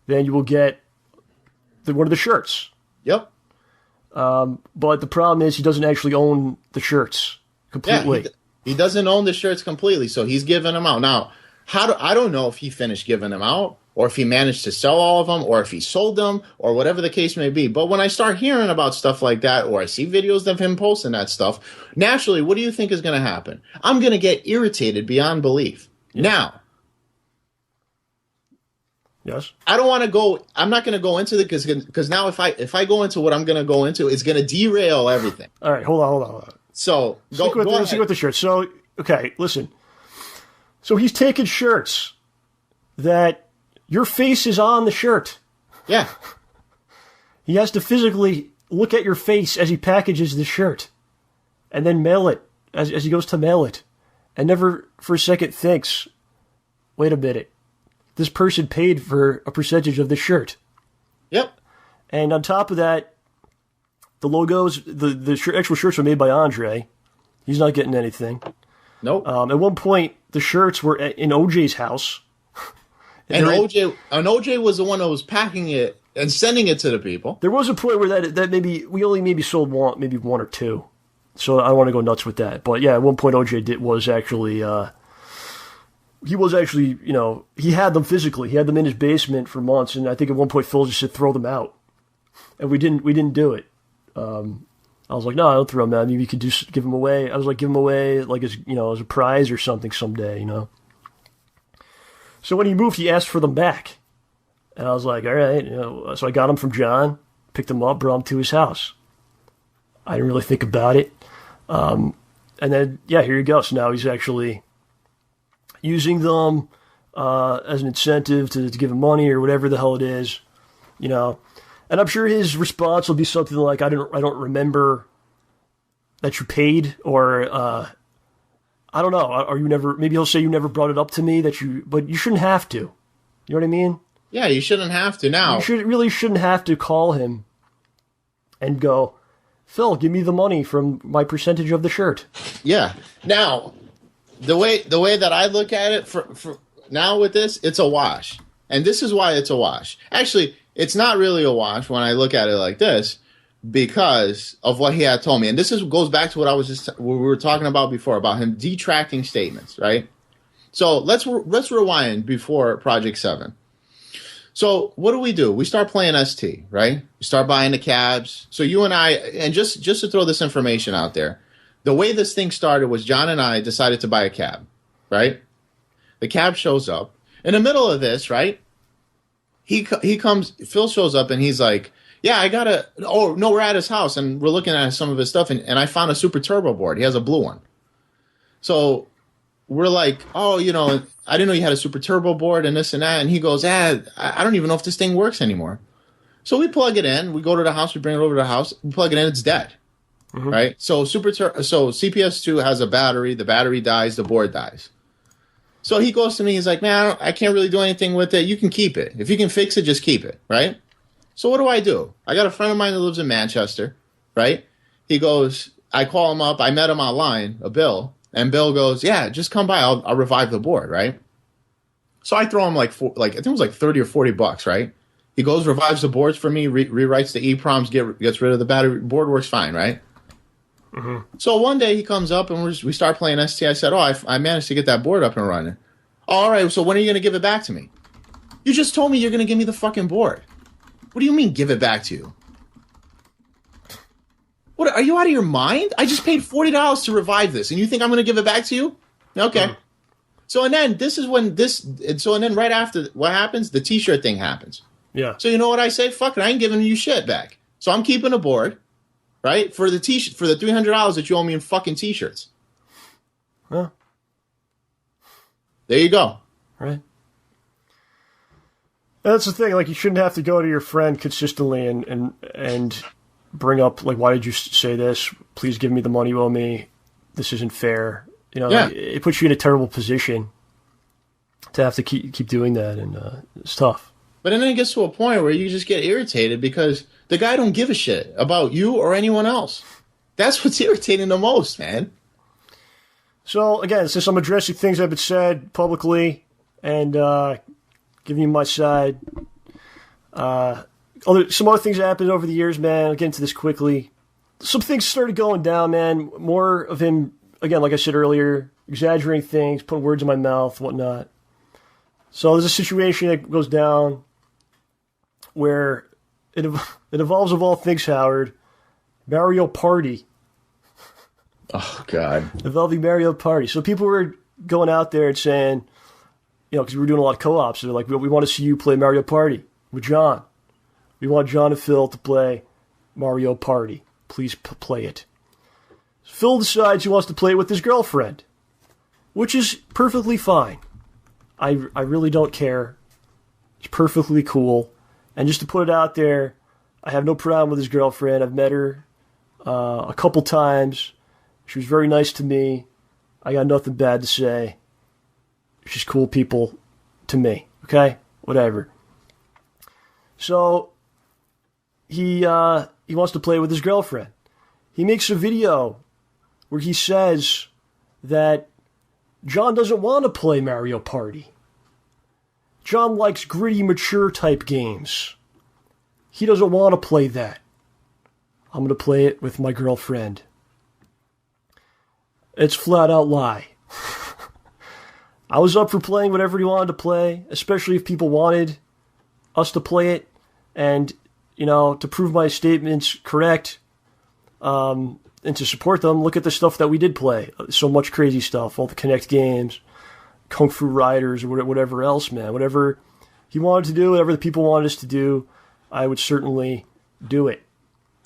Then you will get one of the shirts. Yep. But the problem is he doesn't actually own the shirts completely. Yeah, he doesn't own the shirts completely, so he's giving them out. Now, I don't know if he finished giving them out or if he managed to sell all of them, or if he sold them, or whatever the case may be. But when I start hearing about stuff like that, or I see videos of him posting that stuff, naturally, what do you think is going to happen? I'm going to get irritated beyond belief. Yeah. Now, yes, I don't want to go. I'm not going to go into it because now if I go into what I'm going to go into, it's going to derail everything. All right, hold on. So stick with the shirt. So okay, listen. So he's taking shirts that your face is on the shirt. Yeah. He has to physically look at your face as he packages the shirt, and then mail it as he goes to mail it, and never for a second thinks, "Wait a minute. This person paid for a percentage of the shirt." Yep. And on top of that, the logos, the actual shirts are made by Andre. He's not getting anything. Nope. At one point, the shirts were in OJ's house. and OJ was the one that was packing it and sending it to the people. There was a point where that maybe we only maybe sold one or two. So I don't want to go nuts with that. But yeah, at one point OJ was actually, he had them physically. He had them in his basement for months, and I think at one point Phil just said throw them out, and we didn't do it. I was like, no, I don't throw them out. Maybe you could just give them away. I was like, give them away like as a prize or something someday, So when he moved, he asked for them back, and I was like, all right. So I got them from John, picked them up, brought them to his house. I didn't really think about it. And then, yeah, here you go. So now he's actually using them as an incentive to give him money or whatever the hell it is, And I'm sure his response will be something like, I don't remember that you paid, or I don't know. Or you never. Maybe he'll say you never brought it up to me but you shouldn't have to. You know what I mean? Yeah, you shouldn't have to now. You really shouldn't have to call him and go, Phil, give me the money from my percentage of the shirt. Yeah. Now, the way that I look at it for now with this, it's a wash. And this is why it's a wash. Actually, it's not really a wash when I look at it like this because of what he had told me. And this goes back to what we were talking about before, about him detracting statements, right? So let's rewind before Project 7. So what do? We start playing ST, right? We start buying the cabs. So you and I, and just to throw this information out there, the way this thing started was John and I decided to buy a cab, right? The cab shows up. In the middle of this, right, he comes, Phil shows up and he's like, yeah, we're at his house and we're looking at some of his stuff and I found a Super Turbo board. He has a blue one. So we're like, oh, I didn't know you had a Super Turbo board and this and that. And he goes, I don't even know if this thing works anymore. So we plug it in. We go to the house. We bring it over to the house. We plug it in. It's dead. Mm-hmm. Right? So CPS2 has a battery. The battery dies. The board dies. So he goes to me. He's like, man, I can't really do anything with it. You can keep it. If you can fix it, just keep it. Right? So what do? I got a friend of mine that lives in Manchester. Right? He goes, I call him up. I met him online, Bill. And Bill goes, yeah, just come by. I'll revive the board, right? So I throw him I think it was like $30 or $40, right? He goes, revives the boards for me, rewrites the EPROMs, gets rid of the battery. Board works fine, right? Mm-hmm. So one day he comes up and we start playing ST. I said, I managed to get that board up and running. All right, so when are you going to give it back to me? You just told me you're going to give me the fucking board. What do you mean give it back to you? What, are you out of your mind? I just paid $40 to revive this, and you think I'm going to give it back to you? Okay. Mm. So and then right after what happens, the T-shirt thing happens. Yeah. So you know what I say? Fuck it, I ain't giving you shit back. So I'm keeping a board, right, for the T-shirt, for the $300 that you owe me in fucking T-shirts. Huh. There you go. Right. That's the thing. Like, you shouldn't have to go to your friend consistently and bring up, like, why did you say this? Please give me the money you owe me. This isn't fair. Yeah. It puts you in a terrible position to have to keep doing that, and it's tough. But then it gets to a point where you just get irritated because the guy don't give a shit about you or anyone else. That's what's irritating the most, man. So, again, since I'm addressing things that have been said publicly and giving you my side, some other things that happened over the years, man. I'll get into this quickly. Some things started going down, man. More of him, again, like I said earlier, exaggerating things, putting words in my mouth, whatnot. So there's a situation that goes down where it involves, of all things, Howard, Mario Party. Oh, God. Involving Mario Party. So people were going out there and saying, because we were doing a lot of co-ops, they're like, we want to see you play Mario Party with John. We want John and Phil to play Mario Party. Please play it. Phil decides he wants to play it with his girlfriend, which is perfectly fine. I really don't care. It's perfectly cool. And just to put it out there, I have no problem with his girlfriend. I've met her a couple times. She was very nice to me. I got nothing bad to say. She's cool people to me. Okay? Whatever. So, he wants to play with his girlfriend. He makes a video where he says that John doesn't want to play Mario Party. John likes gritty, mature type games. He doesn't want to play that. I'm going to play it with my girlfriend. It's flat out lie. I was up for playing whatever he wanted to play, especially if people wanted us to play it. And, to prove my statements correct, and to support them, look at the stuff that we did play. So much crazy stuff, all the Kinect games, Kung Fu Riders, or whatever else, man. Whatever he wanted to do, whatever the people wanted us to do, I would certainly do it.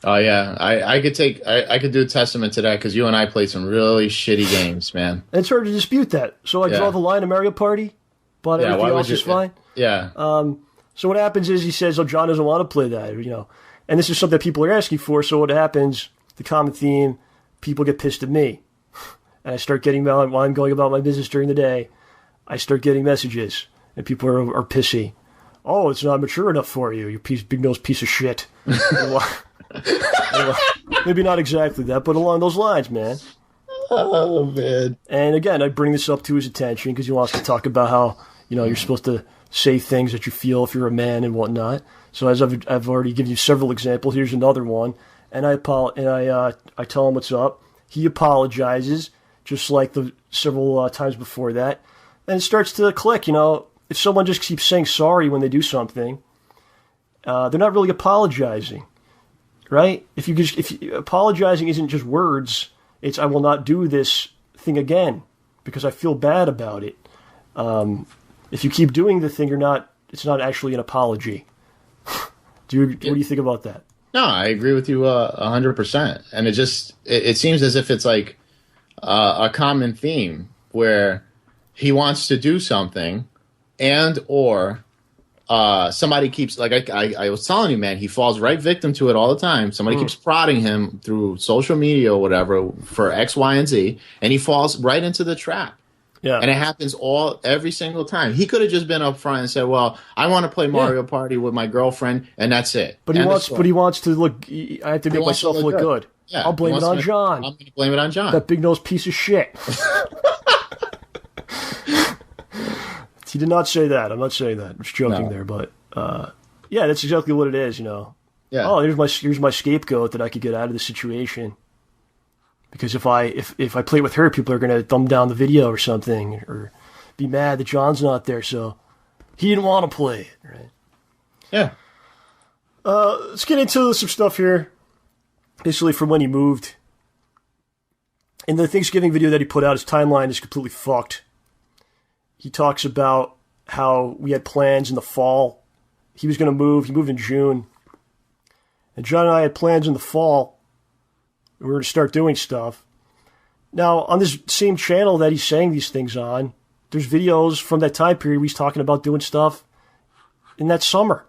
Oh, yeah. I could do a testament to that, because you and I played some really shitty games, man. And it's hard to dispute that. So I draw the line of Mario Party, but everything else is fine. Yeah. So what happens is he says, John doesn't want to play that, And this is something that people are asking for, so what happens, the common theme, people get pissed at me. And I start getting, while I'm going about my business during the day, I start getting messages, and people are pissy. Oh, it's not mature enough for you, you big-nosed piece of shit. Maybe not exactly that, but along those lines, man. Oh, man. And again, I bring this up to his attention because he wants to talk about how, you're supposed to say things that you feel if you're a man and whatnot. So as I've already given you several examples, here's another one. And I tell him what's up. He apologizes, just like the several times before that. And it starts to click, If someone just keeps saying sorry when they do something, they're not really apologizing, right? If apologizing isn't just words, it's I will not do this thing again because I feel bad about it. If you keep doing the thing, it's not actually an apology. What do you think about that? No, I agree with you 100%. And it seems as if it's like a common theme where he wants to do something and or somebody keeps, like I was telling you, man, he falls right victim to it all the time. Somebody keeps prodding him through social media or whatever for X, Y, and Z, and he falls right into the trap. Yeah. And it happens every single time. He could have just been up front and said, well, I want to play Mario Party with my girlfriend, and that's it. But he wants to look, I have to make myself look good. Yeah. I'll blame it on John. I'm going to blame it on John. That big-nosed piece of shit. He did not say that. I'm not saying that. I'm just joking there. But, that's exactly what it is, Yeah. Oh, here's my scapegoat that I could get out of the situation. Because if I play with her, people are going to thumb down the video or something, or be mad that John's not there, so he didn't want to play it, right? Yeah. Let's get into some stuff here, basically from when he moved. In the Thanksgiving video that he put out, his timeline is completely fucked. He talks about how we had plans in the fall. He was going to move. He moved in June. And John and I had plans in the fall. We were going to start doing stuff. Now, on this same channel that he's saying these things on, there's videos from that time period where he's talking about doing stuff in that summer.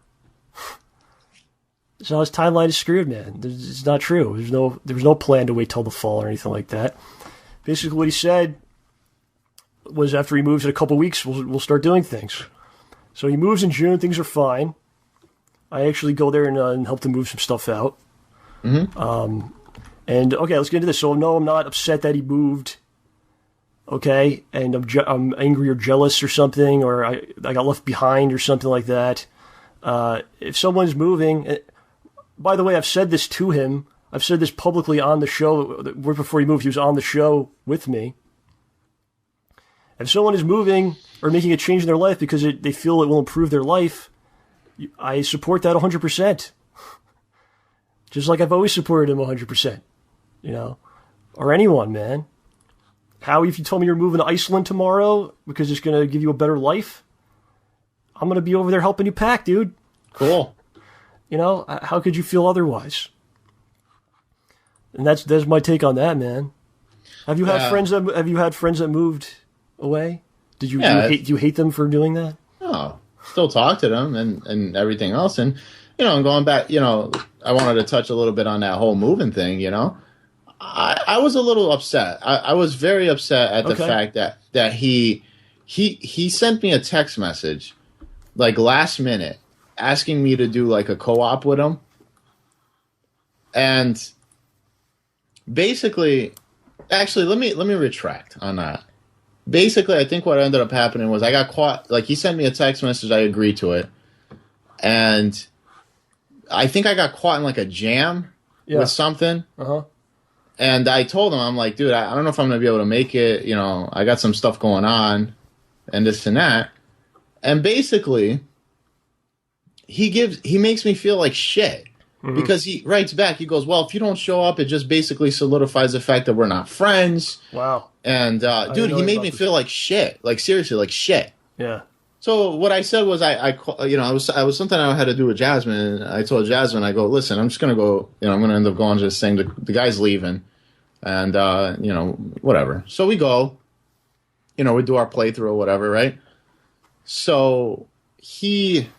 So his timeline is screwed, man. It's not true. There was no plan to wait till the fall or anything like that. Basically, what he said was after he moves in a couple weeks, we'll start doing things. So he moves in June. Things are fine. I actually go there and help him move some stuff out. Mm-hmm. And okay, let's get into this. So no, I'm not upset that he moved. Okay, and I'm angry or jealous or something, or I got left behind or something like that. If someone's moving, by the way, I've said this to him. I've said this publicly on the show. Right before he moved, he was on the show with me. If someone is moving or making a change in their life because they feel it will improve their life, I support that 100%. Just like I've always supported him 100%. You know? Or anyone, man. Howie, if you told me you're moving to Iceland tomorrow because it's going to give you a better life, I'm going to be over there helping you pack, dude. Cool. You know, how could you feel otherwise? And that's my take on that, man. Have you had friends that moved away? Do you hate them for doing that? No, still talk to them and everything else. And and going back, I wanted to touch a little bit on that whole moving thing. I was a little upset. I was very upset at the fact that he sent me a text message like last minute asking me to do like a co-op with him. And basically, actually, let me retract on that. Basically, I think what ended up happening was I got caught. Like, he sent me a text message. I agreed to it. And I think I got caught in like a jam with something. Uh-huh. And I told him, I'm like, dude, I don't know if I'm going to be able to make it. I got some stuff going on and this and that. And basically, he makes me feel like shit. Because he writes back, he goes, well, if you don't show up, it just basically solidifies the fact that we're not friends. Wow. And, dude, he made me feel like shit. Like, seriously, like shit. Yeah. So what I said was, I was something I had to do with Jasmine. And I told Jasmine, I go, listen, I'm just going to go, I'm going to end up going just saying the guy's leaving. And, whatever. So we go, we do our playthrough or whatever, right? So he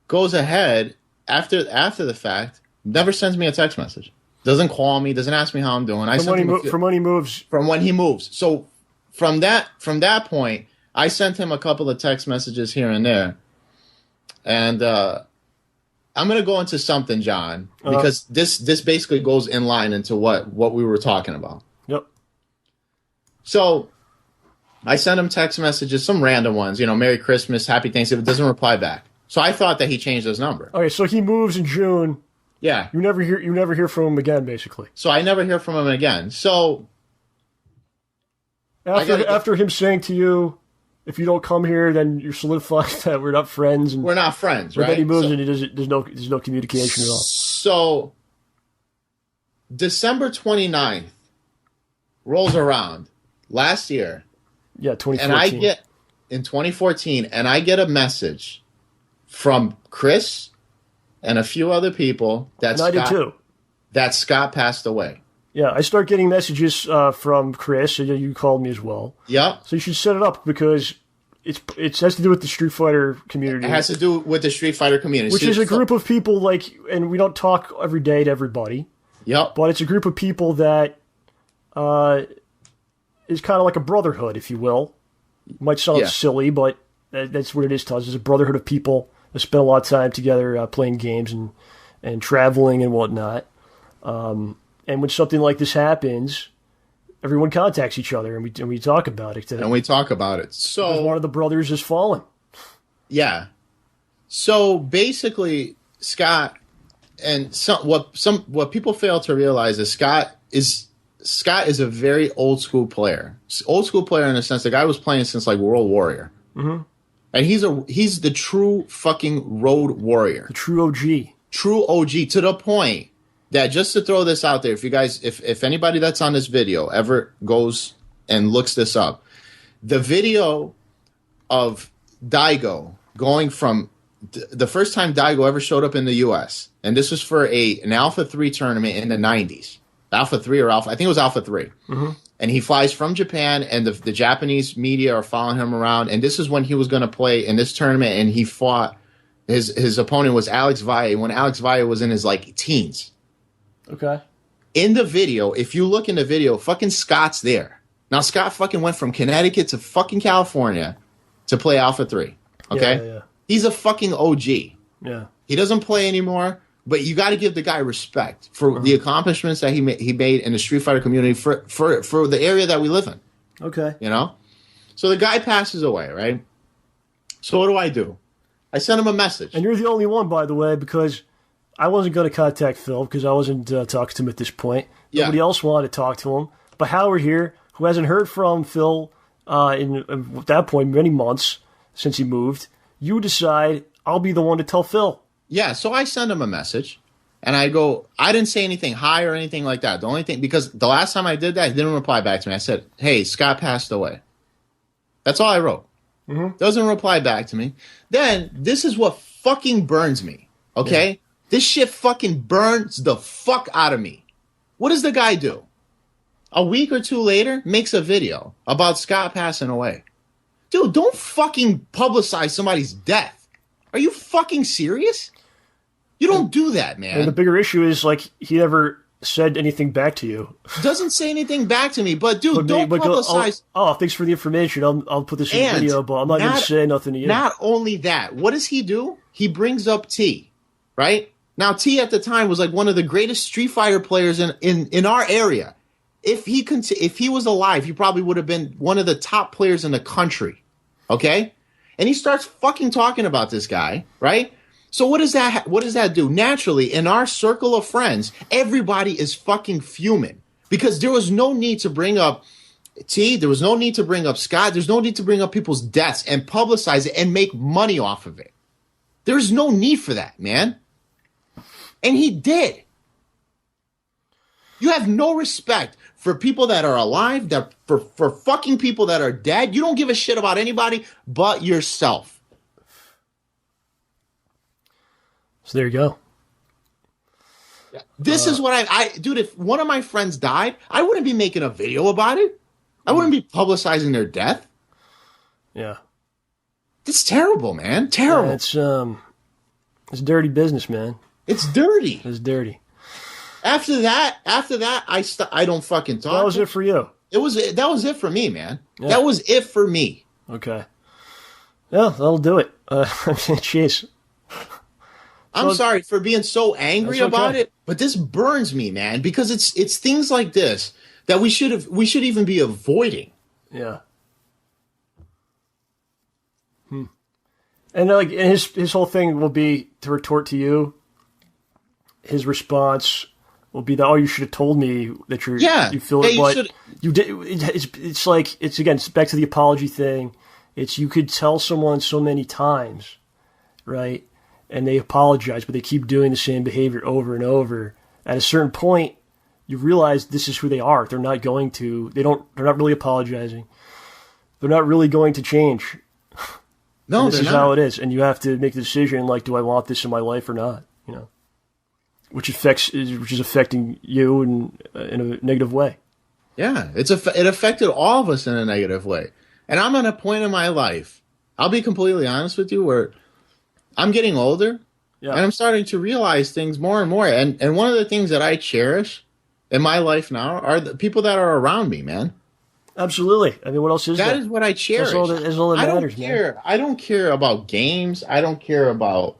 goes ahead after the fact, never sends me a text message. Doesn't call me, doesn't ask me how I'm doing. From when he moves. From when he moves. So from that point, I sent him a couple of text messages here and there. And I'm going to go into something, John, because this basically goes in line into what we were talking about. Yep. So I sent him text messages, some random ones, Merry Christmas, Happy Thanksgiving. Doesn't reply back. So I thought that he changed his number. Okay, so he moves in June. Yeah. You never hear from him again, basically. So I never hear from him again. So after him saying to you, if you don't come here, then you're solidifying that we're not friends. And we're not friends, right? Then he moves and there's no communication at all. So December 29th rolls around last year. Yeah, 2014. In 2014, and I get a message from Chris and a few other people that I did too. That Scott passed away. Yeah, I start getting messages from Chris. You called me as well. Yep. So you should set it up because it has to do with the Street Fighter community. It has to do with the Street Fighter community. Which is a group of people, and we don't talk every day to everybody. Yep. But it's a group of people that is kind of like a brotherhood, if you will. It might sound silly, but that's what it is to us. It's a brotherhood of people that spend a lot of time together playing games and traveling and whatnot. And when something like this happens, everyone contacts each other and we talk about it. And we talk about it. So one of the brothers has fallen. Yeah. So basically, Scott and what people fail to realize is Scott is a very old school player. Old school player in the sense the guy was playing since like World Warrior. Mm-hmm. And he's the true fucking road warrior. The true OG. True OG to the point that, just to throw this out there, if you guys, if anybody that's on this video ever goes and looks this up, the video of Daigo going from the first time Daigo ever showed up in the U.S., and this was for an Alpha 3 tournament in the 90s. Alpha 3 or Alpha, I think it was Alpha 3. Mm-hmm. And he flies from Japan, and the Japanese media are following him around. And this is when he was going to play in this tournament, and he fought, his opponent was Alex Valle, when Alex Valle was in his, teens. Okay. In the video, if you look in the video, fucking Scott's there. Now, Scott fucking went from Connecticut to fucking California to play Alpha 3. Okay? Yeah. He's a fucking OG. Yeah. He doesn't play anymore. But you got to give the guy respect for the accomplishments that he made in the Street Fighter community for the area that we live in. Okay. So the guy passes away, right? So what do? I sent him a message. And you're the only one, by the way, because I wasn't going to contact Phil because I wasn't talking to him at this point. Nobody else wanted to talk to him. But Howard here, who hasn't heard from Phil at that point, many months since he moved, you decide, I'll be the one to tell Phil. Yeah, so I send him a message, and I go, I didn't say anything hi or anything like that. The only thing, because the last time I did that, he didn't reply back to me. I said, hey, Scott passed away. That's all I wrote. Mm-hmm. Doesn't reply back to me. Then, this is what fucking burns me, okay? Yeah. This shit fucking burns the fuck out of me. What does the guy do? A week or two later, makes a video about Scott passing away. Dude, don't fucking publicize somebody's death. Are you fucking serious? You don't do that, man. And the bigger issue is, like, he never said anything back to you. Doesn't say anything back to me, but dude, don't publicize. Thanks for the information. I'll put this in the video, but I'm not going to say nothing to you. Not only that, what does he do? He brings up T, right? Now, T at the time was like one of the greatest Street Fighter players in our area. If he was alive, he probably would have been one of the top players in the country, okay? And he starts fucking talking about this guy, right? So what does that do? Naturally, in our circle of friends, everybody is fucking fuming because there was no need to bring up T. There was no need to bring up Scott. There's no need to bring up people's deaths and publicize it and make money off of it. There's no need for that, man. And he did. You have no respect for people that are alive, for fucking people that are dead. You don't give a shit about anybody but yourself. So there you go. Yeah. This is what dude, if one of my friends died, I wouldn't be making a video about it. I wouldn't be publicizing their death. Yeah. It's terrible, man. Terrible. Yeah, it's dirty business, man. It's dirty. It's dirty. After that, I don't fucking talk. That was it for you. That was it for me, man. Yeah. That was it for me. Okay. Yeah, that'll do it. Jeez. I'm sorry for being so angry about it, but this burns me, man, because it's things like this that we should even be avoiding. Yeah. And like his whole thing will be to retort to you. His response will be that, oh, you should have told me that you feel it, but you did. It's like it's back to the apology thing. It's you could tell someone so many times, right? And they apologize, but they keep doing the same behavior over and over. At a certain point, you realize this is who they are. They're not going to. They're not really apologizing. They're not really going to change. No, this is how it is, and you have to make the decision. Like, do I want this in my life or not? You know, which is affecting you in a negative way. Yeah, it affected all of us in a negative way. And I'm at a point in my life. I'll be completely honest with you, where I'm getting older, and I'm starting to realize things more and more. And one of the things that I cherish in my life now are the people that are around me, man. Absolutely. I mean, what else is that? That is what I cherish. That's all that matters, man. I don't care about games. I don't care about,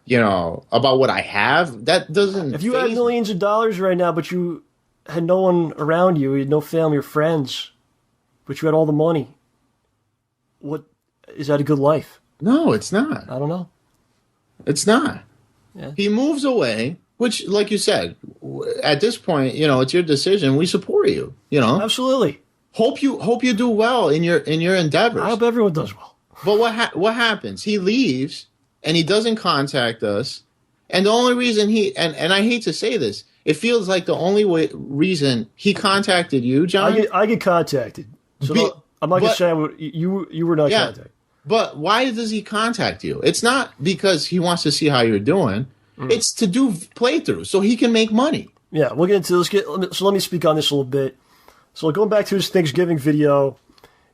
about what I have. That doesn't. If you had millions of dollars right now, but you had no one around you, you had no family or friends, but you had all the money, what is that a good life? No, it's not. I don't know. It's not. Yeah. He moves away, which, like you said, at this point, it's your decision. We support you. Absolutely. Hope you do well in your endeavors. I hope everyone does well. But what happens? He leaves and he doesn't contact us. And the only reason and I hate to say this, it feels like the only reason he contacted you, John. I get contacted. So I'm not gonna say you were not contacted. But why does he contact you? It's not because he wants to see how you're doing. It's to do playthroughs so he can make money. Yeah, we'll get into this. So let me speak on this a little bit. So going back to his Thanksgiving video,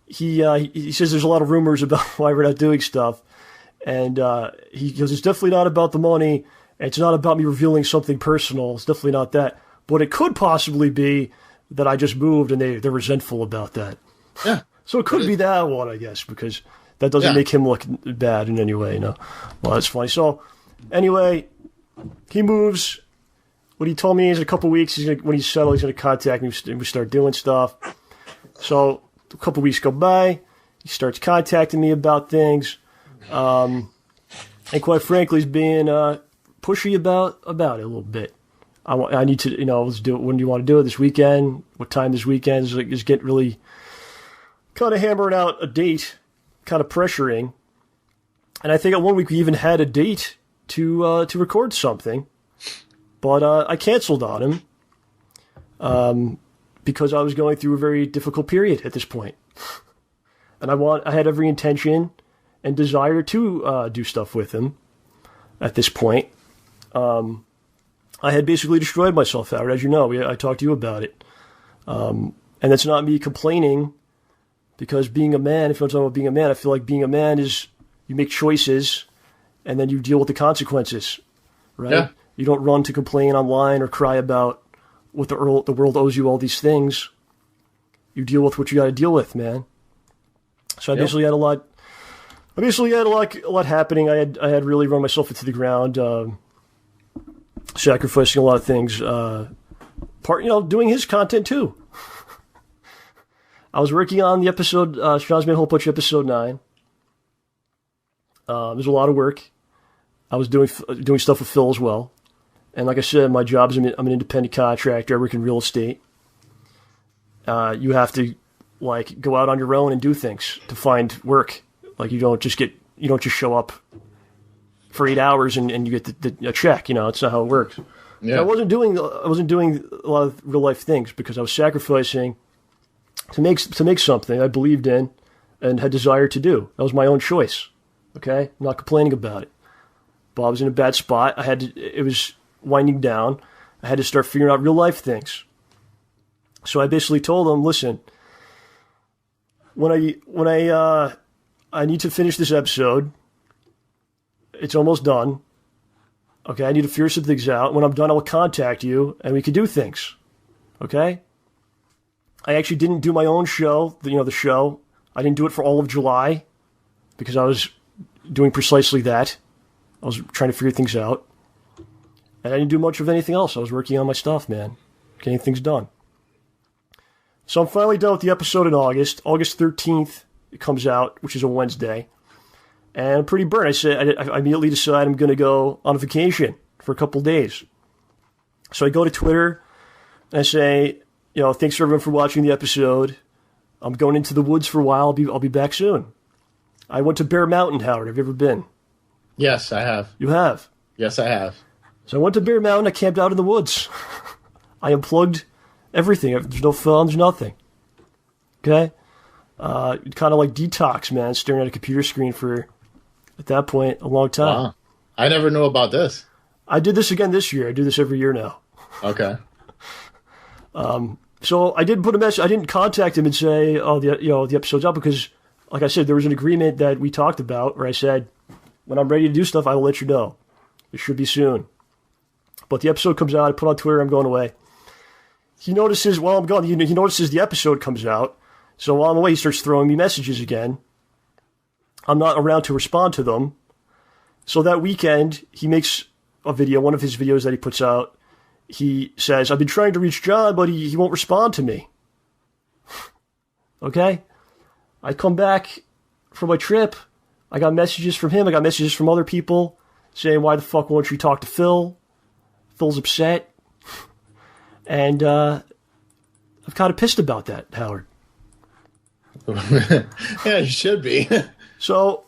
he says there's a lot of rumors about why we're not doing stuff. And he goes, it's definitely not about the money. And it's not about me revealing something personal. It's definitely not that. But it could possibly be that I just moved and they're resentful about that. Yeah. So it could be that one, I guess, because that doesn't make him look bad in any way. Well, that's funny. So anyway, he moves. What he told me is in a couple of weeks, when he's settled, he's going to contact me and we start doing stuff. So a couple of weeks go by. He starts contacting me about things. And quite frankly, he's being pushy about it a little bit. I need to, let's do it. When do you want to do it? This weekend? What time this weekend? Is getting really kind of hammering out a date, kind of pressuring. And I think at one week we even had a date to record something. But I canceled on him because I was going through a very difficult period at this point. And I had every intention and desire to do stuff with him at this point. I had basically destroyed myself, Howard, as you know. I talked to you about it. And that's not me complaining, because being a man, if you're talking about being a man, I feel like being a man is you make choices and then you deal with the consequences, right? Yeah. You don't run to complain online or cry about what the world owes you all these things. You deal with what you got to deal with, man. So I basically had a lot. I basically had a lot happening. I had really run myself into the ground, sacrificing a lot of things. Doing his content too. I was working on the episode, Sean's Made a Whole Bunch, episode 9. There's a lot of work. I was doing stuff with Phil as well. And like I said, my job is I'm an independent contractor. I work in real estate. You have to go out on your own and do things to find work. Like you don't just show up for 8 hours and you get a check. It's not how it works. Yeah. I wasn't doing a lot of real life things because I was sacrificing to make something I believed in and had desire to do. That was my own choice. Okay, I'm not complaining about it. But I was in a bad spot. It was winding down. I had to start figuring out real life things. So I basically told him, listen, when I need to finish this episode, it's almost done. Okay, I need to figure some things out. When I'm done, I will contact you and we can do things. Okay? I actually didn't do my own show, the show. I didn't do it for all of July because I was doing precisely that. I was trying to figure things out. And I didn't do much of anything else. I was working on my stuff, man. Getting things done. So I'm finally done with the episode in August. August 13th, it comes out, which is a Wednesday. And I'm pretty burnt. I immediately decide I'm going to go on a vacation for a couple days. So I go to Twitter and I say, thanks for everyone for watching the episode. I'm going into the woods for a while. I'll be back soon. I went to Bear Mountain, Howard. Have you ever been? Yes, I have. You have? Yes, I have. So I went to Bear Mountain. I camped out in the woods. I unplugged everything. There's no phone. There's nothing. Okay? Kind of like detox, man. Staring at a computer screen for, at that point, a long time. Wow. I never knew about this. I did this again this year. I do this every year now. Okay. So I did put a message. I didn't contact him and say, the episode's up, because, like I said, there was an agreement that we talked about where I said, when I'm ready to do stuff, I will let you know. It should be soon. But the episode comes out. I put on Twitter, I'm going away. He notices while I'm gone, he notices the episode comes out. So while I'm away, he starts throwing me messages again. I'm not around to respond to them. So that weekend, he makes a video, one of his videos that he puts out. He says, I've been trying to reach John, but he won't respond to me. Okay? I come back from my trip. I got messages from him. I got messages from other people saying, why the fuck won't you talk to Phil? Phil's upset. And I'm kind of pissed about that, Howard. Yeah, you should be. So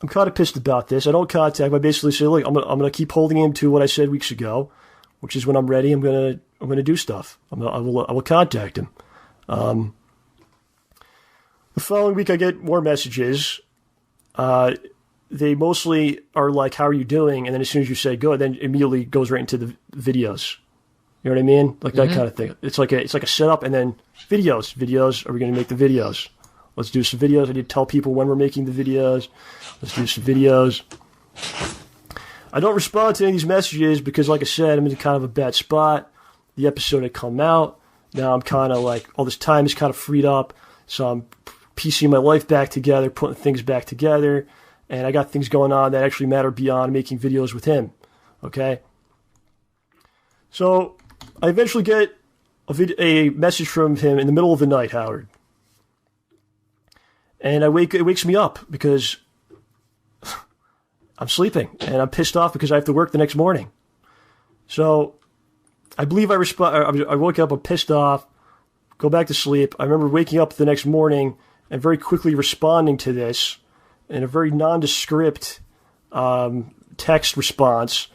I'm kind of pissed about this. I don't contact him. I basically say, look, I'm gonna keep holding him to what I said weeks ago, which is when I'm ready, I'm gonna do stuff. I will contact him. The following week, I get more messages. They mostly are like, how are you doing? And then as soon as you say good, then immediately goes right into the videos. You know what I mean? Like that kind of thing. It's like a setup and then videos. Videos. Are we going to make the videos? Let's do some videos. I need to tell people when we're making the videos. Let's do some videos. I don't respond to any of these messages because, like I said, I'm in kind of a bad spot. The episode had come out. Now I'm kind of like, all this time is kind of freed up. So I'm piecing my life back together, putting things back together. And I got things going on that actually matter beyond making videos with him. Okay? So I eventually get a message from him in the middle of the night, Howard. And it wakes me up because I'm sleeping. And I'm pissed off because I have to work the next morning. So I believe I woke up, I'm pissed off, go back to sleep. I remember waking up the next morning and very quickly responding to this in a very nondescript text response,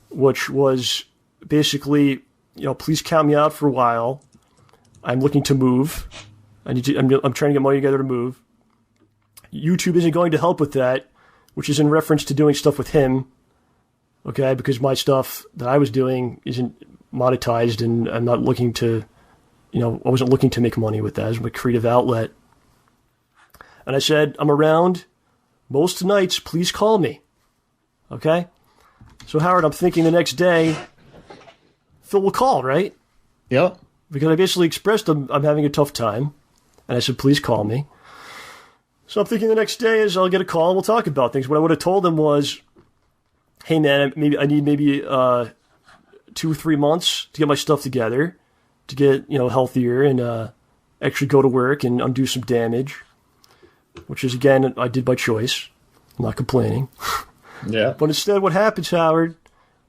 which was basically, please count me out for a while. I'm looking to move. I'm trying to get money together to move. YouTube isn't going to help with that, which is in reference to doing stuff with him. Okay, because my stuff that I was doing isn't monetized, and I'm not looking to, I wasn't looking to make money with that. It was my creative outlet. And I said, I'm around most nights. Please call me. Okay? So, Howard, I'm thinking the next day, Phil will call, right? Yep. Because I basically expressed I'm having a tough time. And I said, please call me. So I'm thinking the next day is I'll get a call and we'll talk about things. What I would have told him was, hey, man, I need 2 or 3 months to get my stuff together, to get, healthier and actually go to work and undo some damage, which is, again, I did by choice. I'm not complaining. Yeah. But instead what happens, Howard,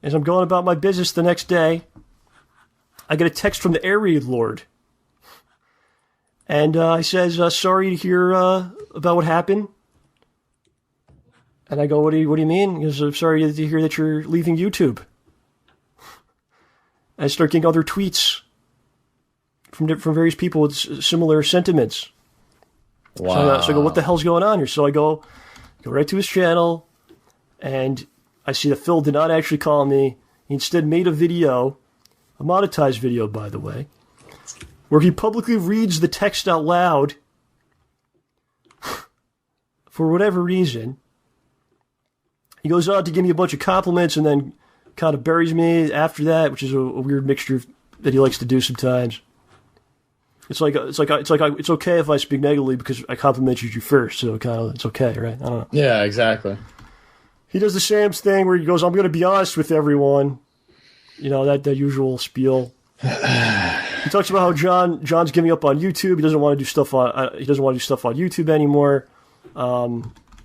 is I'm going about my business the next day. I get a text from the area lord. And he says, sorry to hear about what happened. And I go, what do you mean? He goes, I'm sorry to hear that you're leaving YouTube. And I start getting other tweets from various people with similar sentiments. Wow. So I go, what the hell's going on here? So I go right to his channel, and I see that Phil did not actually call me. He instead made a video, a monetized video, by the way, where he publicly reads the text out loud for whatever reason. He goes on to give me a bunch of compliments and then kind of buries me after that, which is a weird mixture that he likes to do sometimes. It's okay if I speak negatively because I complimented you first, so it's okay, right? I don't know. Yeah, exactly. He does the same thing where he goes, I'm going to be honest with everyone. That usual spiel. He talks about how John's giving up on YouTube. He doesn't want to do stuff on YouTube anymore.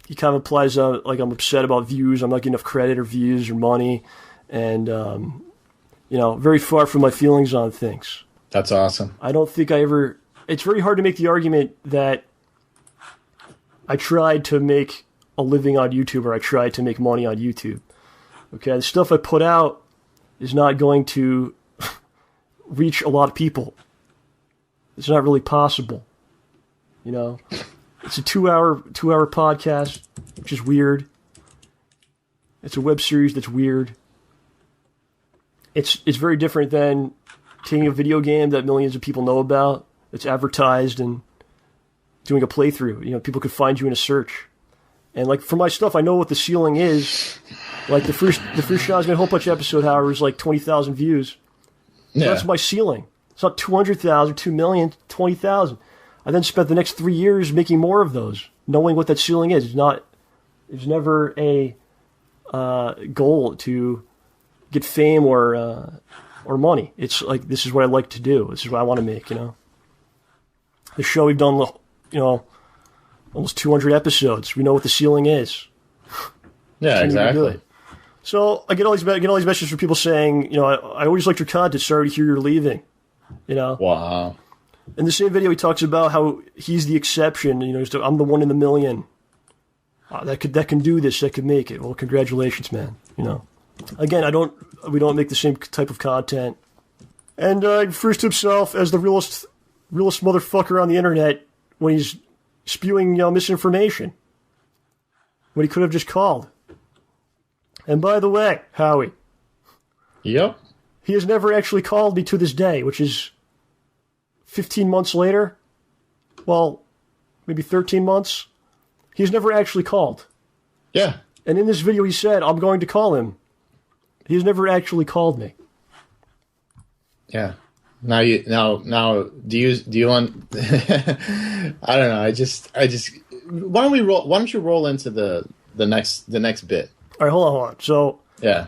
He kind of implies like I'm upset about views. I'm not getting enough credit or views or money, and very far from my feelings on things. That's awesome. I don't think I ever. It's very hard to make the argument that I tried to make a living on YouTube or I tried to make money on YouTube. Okay, the stuff I put out is not going to reach a lot of people. It's not really possible. It's a 2-hour podcast, which is weird. It's a web series that's weird. It's very different than taking a video game that millions of people know about. It's advertised and doing a playthrough. People could find you in a search. And like for my stuff, I know what the ceiling is. Like the first Sean's Got a Whole Bunch episode, however, is like 20,000 views. So yeah. That's my ceiling. It's not 200,000, 2 million, 20,000. I then spent the next 3 years making more of those, knowing what that ceiling is. It's never a goal to get fame or money. It's like, this is what I like to do. This is what I want to make, The show, we've done, almost 200 episodes. We know what the ceiling is. Yeah, exactly. So I get all these messages from people saying, I always liked your content. Sorry to hear you're leaving. Wow. In the same video, he talks about how he's the exception. I'm the one in the million that can do this, that could make it. Well, congratulations, man. Again, we don't make the same type of content. And he refers to himself as the realest motherfucker on the internet when he's spewing misinformation when he could have just called. And by the way, Howie. Yep. He has never actually called me to this day, which is 15 months later. Well, maybe 13 months. He's never actually called. Yeah. And in this video he said, I'm going to call him. He's never actually called me. Yeah. Now do you want I don't know, I just why don't you roll into the next bit? All right, hold on. So yeah.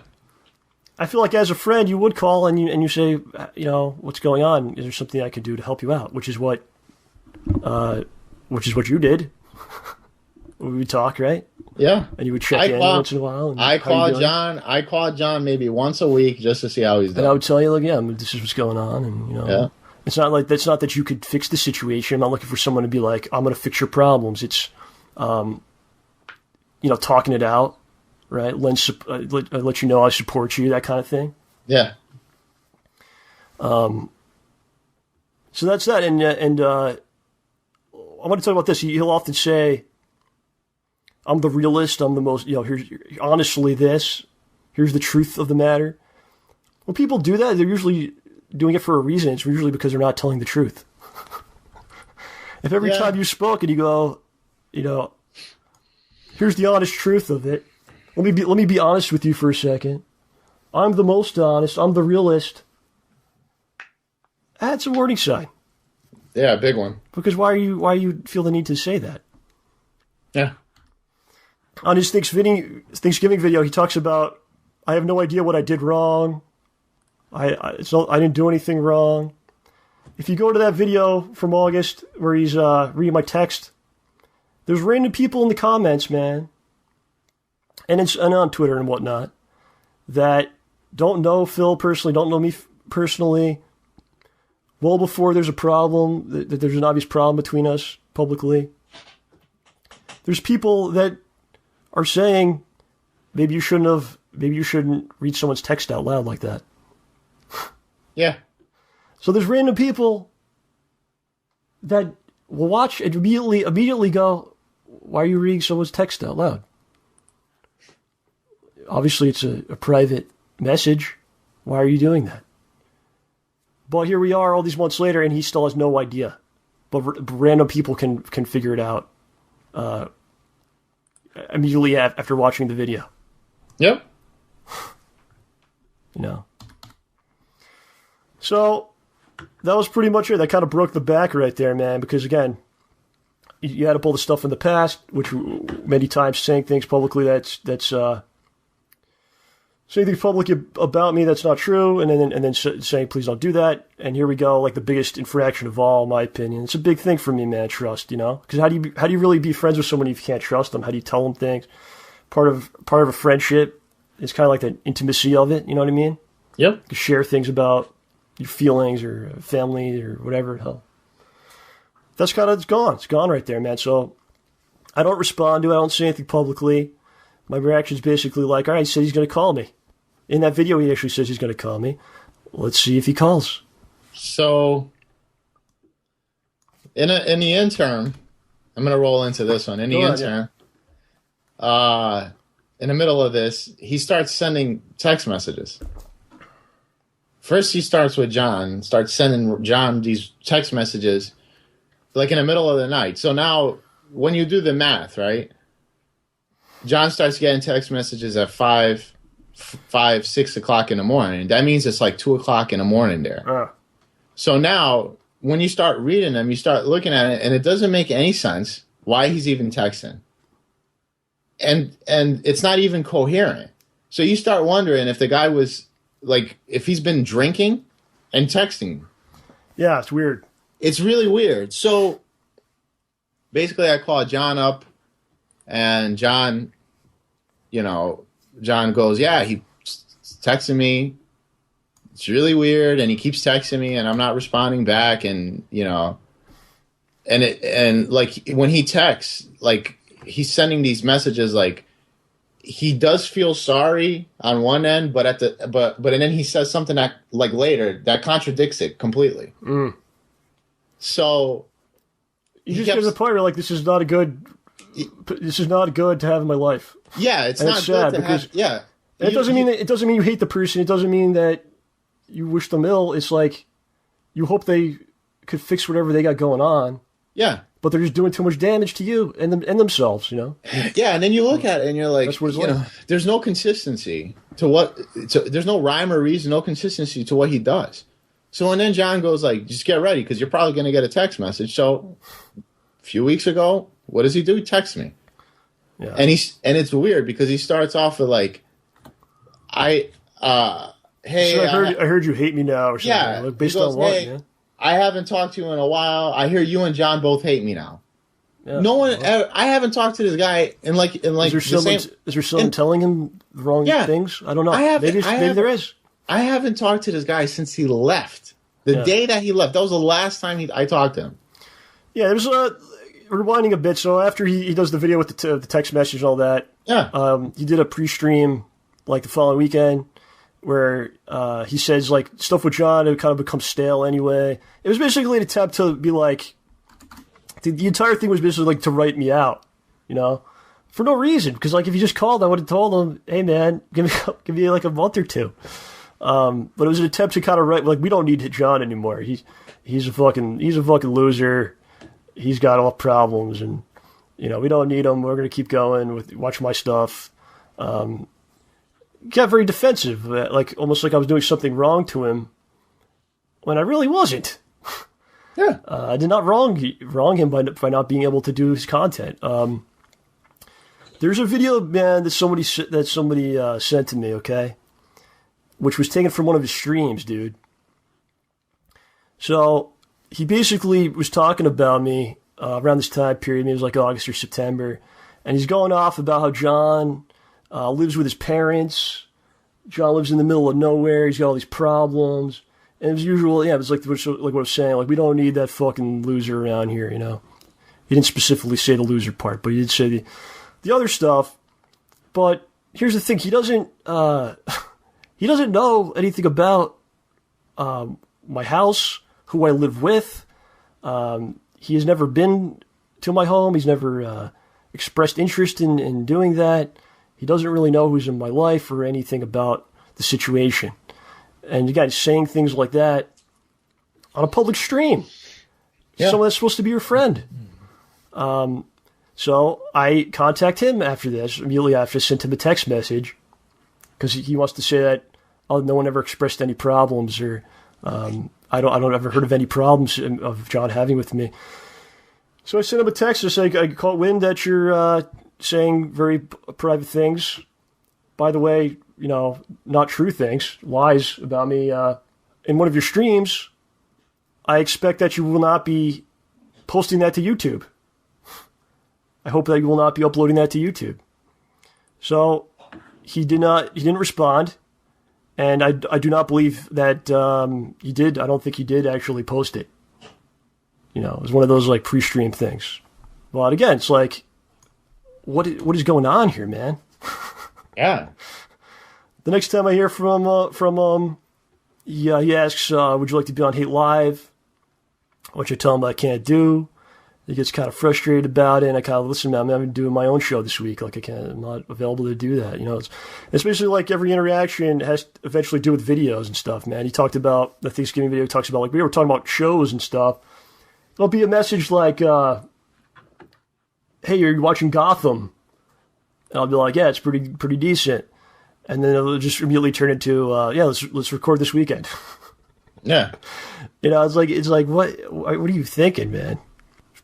I feel like as a friend you would call and you say, what's going on? Is there something I can do to help you out? Which is what you did. We would talk, right? Yeah. And you would check in once in a while. And I called John maybe once a week just to see how he's doing. And I would tell you, look, this is what's going on, and Yeah. It's not like, that's not that you could fix the situation. I'm not looking for someone to be like, I'm going to fix your problems. It's, talking it out, right? Let you know I support you, that kind of thing. Yeah. So that's that. And I want to talk about this. He'll often say, I'm the realist. I'm the most, here's honestly this. Here's the truth of the matter. When people do that, they're usually doing it for a reason. It's usually because they're not telling the truth. If every time you spoke and you go, here's the honest truth of it. Let me be honest with you for a second. I'm the most honest. I'm the realist. That's a warning sign. Yeah, a big one. Because why you feel the need to say that? Yeah. On his Thanksgiving video, he talks about, I have no idea what I did wrong. I didn't do anything wrong. If you go to that video from August where he's reading my text, there's random people in the comments, man, and on Twitter and whatnot, that don't know Phil personally, don't know me personally. Well before there's a problem, that there's an obvious problem between us publicly. There's people that are saying, maybe you shouldn't read someone's text out loud like that. Yeah. So there's random people that will watch and immediately go, why are you reading someone's text out loud? Obviously, it's a private message. Why are you doing that? But here we are all these months later, and he still has no idea. But random people can figure it out immediately after watching the video. Yep. So that was pretty much it. That kind of broke the back right there, man, because again, you had up all the stuff in the past, which many times saying things publicly that's saying things publicly about me that's not true, and then saying please don't do that. And here we go, like the biggest infraction of all, in my opinion. It's a big thing for me, man. Trust, because how do you really be friends with someone if you can't trust them? How do you tell them things? Part of a friendship is kind of like the intimacy of it. You know what I mean? Yep. You share things about your feelings or family or whatever. Hell, that's kind of, it's gone. It's gone right there, man. So I don't respond to it. I don't say anything publicly. My reaction is basically like, all right, he said he's going to call me. In that video, he actually says he's going to call me. Let's see if he calls. So in the interim, I'm going to roll into this one. In the interim, in the middle of this, he starts sending text messages. First, he starts with John, starts sending John these text messages, like in the middle of the night. So now, when you do the math, right, John starts getting text messages at 5, 6 o'clock in the morning. That means it's like 2 o'clock in the morning there. So now, when you start reading them, you start looking at it, and it doesn't make any sense why he's even texting. And it's not even coherent. So you start wondering if the guy was, like, if he's been drinking and texting. Yeah, it's weird. It's really weird. So basically I call John up, and John goes, yeah, he's texting me. It's really weird, and he keeps texting me, and I'm not responding back, and like when he texts, like he's sending these messages like he does feel sorry on one end, but and then he says something that, like, later that contradicts it completely. So you just get to the point where, like, this is not good to have in my life. Yeah, it's not good to have. Yeah, it doesn't mean you hate the person. It doesn't mean that you wish them ill. It's like you hope they could fix whatever they got going on. Yeah. But they're just doing too much damage to you and themselves, Yeah, and then you look at it and you're like, there's no consistency there's no rhyme or reason, no consistency to what he does. So, and then John goes like, just get ready, because you're probably going to get a text message. So a few weeks ago, what does he do? He texts me. Yeah. And it's weird because he starts off with like, hey, so I heard you hate me now or something. Yeah. Like, based on what? Hey, I haven't talked to you in a while. I hear you and John both hate me now. Yeah. No one. I haven't talked to this guy in like. Is there someone telling him the wrong things? I don't know. Maybe there is. I haven't talked to this guy since he left The day that he left, that was the last time I talked to him. Yeah, there's rewinding a bit. So after he does the video with the text message and all that, he did a pre-stream like the following weekend where he says like stuff with John had kind of become stale anyway. It was basically an attempt to be like, the entire thing was basically like to write me out, you know, for no reason. Because like if he just called, I would have told him, hey man, give me like a month or two. But it was an attempt to kind of write like, we don't need John anymore. He's a fucking loser. He's got all problems, and you know we don't need him. We're gonna keep going with watch my stuff. Got very defensive, like almost like I was doing something wrong to him when I really wasn't. Yeah, I did not wrong him by not being able to do his content. There's a video, man, that somebody sent to me, okay, which was taken from one of his streams, dude. So he basically was talking about me around this time period. Maybe it was like August or September, and he's going off about how John lives with his parents. John lives in the middle of nowhere. He's got all these problems. And as usual, yeah, it was like what I was saying. Like, we don't need that fucking loser around here, you know. He didn't specifically say the loser part, but he did say the other stuff. But here's the thing: he doesn't know anything about my house, who I live with. He has never been to my home. He's never expressed interest in doing that. He doesn't really know who's in my life or anything about the situation. And you guys saying things like that on a public stream. Yeah. Someone that's supposed to be your friend. So I contact him after this, immediately after, sent him a text message, because he wants to say that no one ever expressed any problems, or I don't ever heard of any problems of John having with me. So I sent him a text to say, I caught wind that you're saying very private things. By the way, you know, not true things, lies about me in one of your streams. I expect that you will not be posting that to YouTube. I hope that you will not be uploading that to YouTube. So he didn't respond. And I do not believe that he did. I don't think he did actually post it. You know, it was one of those like pre-stream things. But again, it's like, what is going on here, man? Yeah. The next time I hear from he asks, would you like to be on Hate Live? Which I tell him I can't do. He gets kind of frustrated about it, and I kind of listen, man, I'm doing my own show this week. Like, I'm not available to do that. You know, it's basically like every interaction has to eventually do with videos and stuff, man. He talked about the Thanksgiving video, talks about, like, we were talking about shows and stuff. It'll be a message like, hey, you're watching Gotham. And I'll be like, yeah, it's pretty decent. And then it'll just immediately turn into, yeah, let's record this weekend. Yeah. You know, it's like, what are you thinking, man?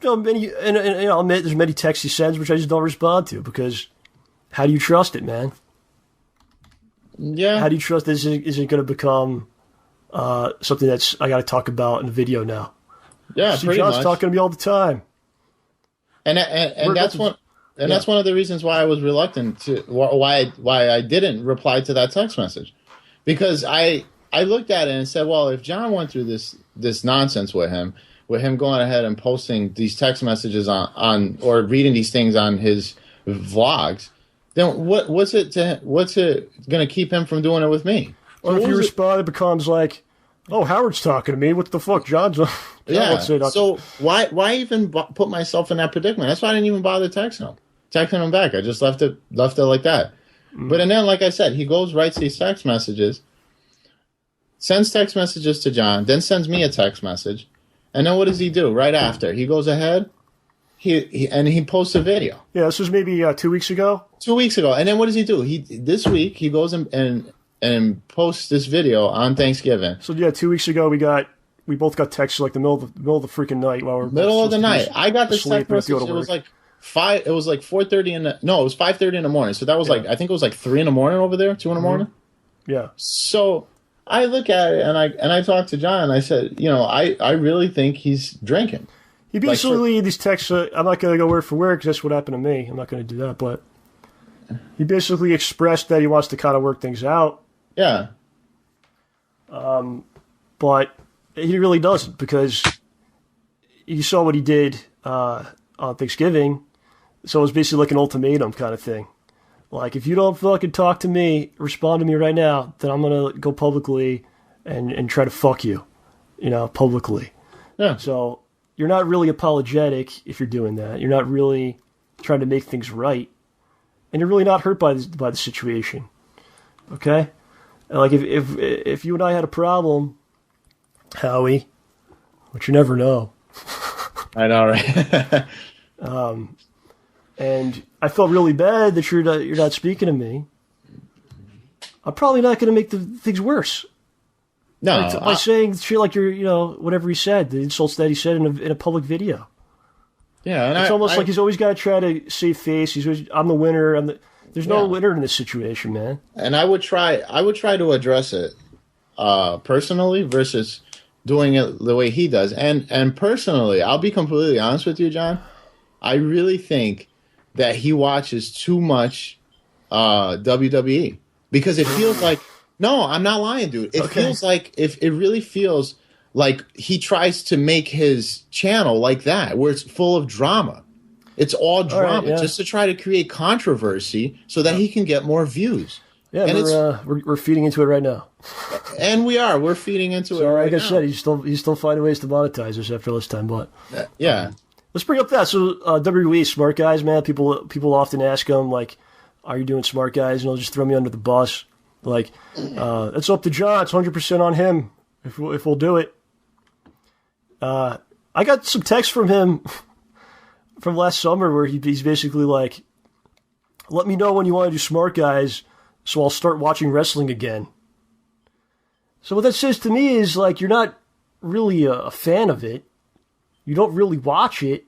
You know, and I'll admit there's many texts he sends which I just don't respond to, because how do you trust it, man? Yeah. How do you trust this isn't going to become something that's I got to talk about in a video now? Yeah, See, pretty John's much. talking to me all the time. And that's one. And that's one of the reasons why I was reluctant to why I didn't reply to that text message, because I looked at it and said, well, if John went through this nonsense with him going ahead and posting these text messages on or reading these things on his vlogs, then what's it going to keep him from doing it with me? Or if you respond, it becomes like, oh, Howard's talking to me. What the fuck, John's? Yeah. So why even put myself in that predicament? That's why I didn't even bother texting him back. I just left it like that. But and then, like I said, he writes these text messages, sends text messages to John, then sends me a text message, and then what does he do right after? He goes ahead, he posts a video. Yeah, this was maybe 2 weeks ago. 2 weeks ago, and then what does he do? This week he goes and posts this video on Thanksgiving. So yeah, 2 weeks ago we both got texts like the middle of the freaking night while we're middle of the night. I got this text message. It was like 5. It was like 4:30 it was 5:30 in the morning. So that was like, I think it was like 3 in the morning over there, 2 in the morning. Yeah. So I look at it and I talked to John and I said, you know, I really think he's drinking. He basically these texts. I'm not going to go word for word because that's what happened to me. I'm not going to do that, but he basically expressed that he wants to kind of work things out. Yeah. But He really doesn't, because you saw what he did on Thanksgiving. So it was basically like an ultimatum kind of thing. Like, if you don't fucking talk to me, respond to me right now, then I'm going to go publicly and try to fuck you, publicly. Yeah. So you're not really apologetic if you're doing that. You're not really trying to make things right. And you're really not hurt by the situation. Okay? Like, if you and I had a problem, Howie, which you never know. I know, right? And I felt really bad that you're not speaking to me. I'm probably not going to make the things worse. No. By saying shit like whatever he said, the insults that he said in a public video. Yeah, and it's almost like he's always got to try to save face. I'm the winner. There's no winner in this situation, man. And I would try to address it personally versus doing it the way he does. And personally, I'll be completely honest with you, John. I really think that he watches too much WWE, because it feels like, no, I'm not lying, dude. It feels like, if it really feels like he tries to make his channel like that, where it's full of drama. It's all drama, just to try to create controversy so that he can get more views. Yeah, and we're feeding into it right now. And we're feeding into it right now. Like I said, he's still finding ways to monetize us after all this time. But let's bring up that. So WWE smart guys, man. People often ask him, like, "Are you doing smart guys?" And he'll just throw me under the bus. Like, it's up to John. It's 100% on him if we'll do it. I got some text from him from last summer where he's basically like, "Let me know when you want to do smart guys, so I'll start watching wrestling again." So what that says to me is, like, you're not really a fan of it. You don't really watch it.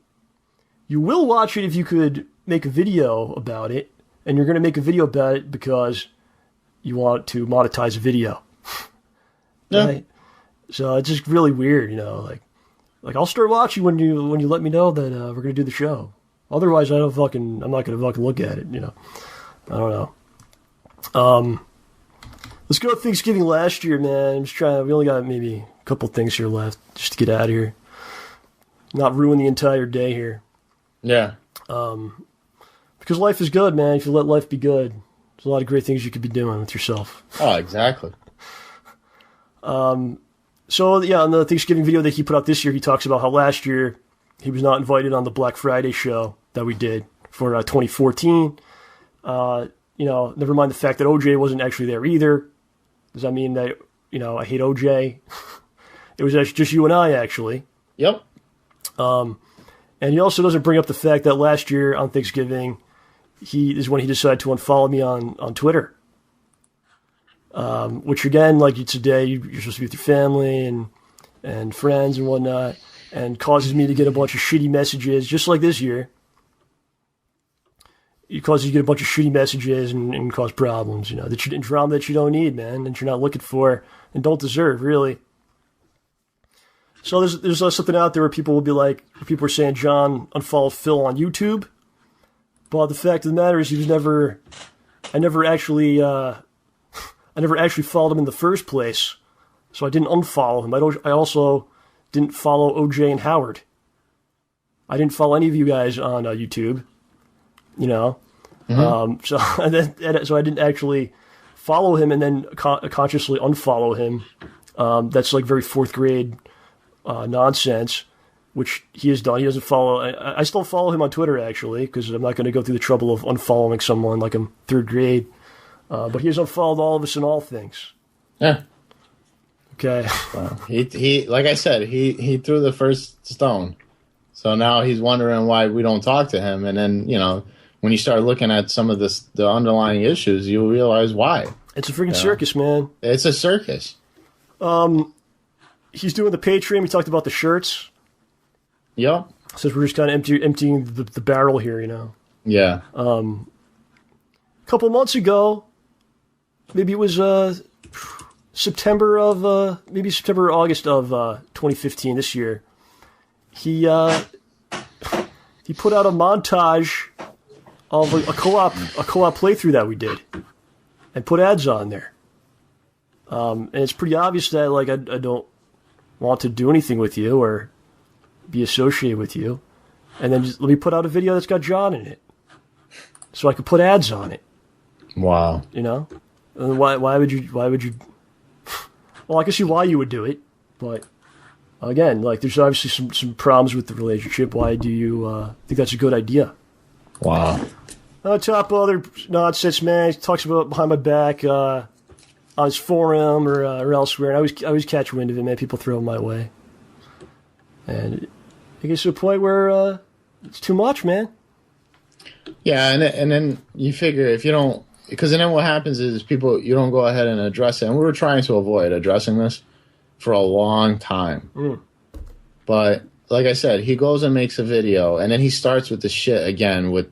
You will watch it if you could make a video about it, and you're going to make a video about it because you want to monetize a video. Yeah. Right? So it's just really weird, Like, I'll start watching when you let me know that we're going to do the show. Otherwise, I'm not going to fucking look at it, I don't know. Let's go to Thanksgiving last year, man. We only got maybe a couple things here left just to get out of here. Not ruin the entire day here. Yeah. Because life is good, man. If you let life be good, there's a lot of great things you could be doing with yourself. Oh, exactly. So, yeah, on the Thanksgiving video that he put out this year, he talks about how last year he was not invited on the Black Friday show that we did for 2014. Never mind the fact that OJ wasn't actually there either. Does that mean that, I hate OJ? It was actually just you and I, actually. Yep. And he also doesn't bring up the fact that last year on Thanksgiving, is when he decided to unfollow me on Twitter. Which, again, like it's a day you're supposed to be with your family and friends and whatnot, and causes me to get a bunch of shitty messages, just like this year. It causes you to get a bunch of shitty messages and cause problems, and drama that you don't need, man, that you're not looking for and don't deserve, really. So there's something out there where people will be like, people are saying John unfollowed Phil on YouTube, but the fact of the matter is I never actually followed him in the first place, so I didn't unfollow him. I also didn't follow OJ and Howard. I didn't follow any of you guys on YouTube, Mm-hmm. So I didn't actually follow him and then consciously unfollow him. That's like very fourth grade nonsense, which he has done. He doesn't follow. I still follow him on Twitter, actually, because I'm not going to go through the trouble of unfollowing someone like I'm third grade. But he has unfollowed all of us in all things. Yeah. Okay. Well, he like I said, he threw the first stone. So now he's wondering why we don't talk to him. And then, when you start looking at some of the underlying issues, you realize why. It's a freaking circus, man. It's a circus. He's doing the Patreon. We talked about the shirts. Yep. Since we're just kind of emptying the barrel here, Yeah. A couple months ago, maybe it was September or August of 2015, this year, he put out a montage of a co-op playthrough that we did and put ads on there. And it's pretty obvious that, like, I don't want to do anything with you or be associated with you. And then just let me put out a video that's got John in it, so I could put ads on it. Wow. You know, and why would you? Well, I can see why you would do it, but again, like there's obviously some problems with the relationship. Why do you think that's a good idea? Wow. On top of other nonsense, man, he talks about behind my back on his forum or elsewhere, and I always catch wind of it, man. People throw it my way, and it gets to a point where it's too much, man. Yeah, and then you figure if you don't, because then what happens is you don't go ahead and address it. And we were trying to avoid addressing this for a long time. But like I said, he goes and makes a video, and then he starts with the shit again with,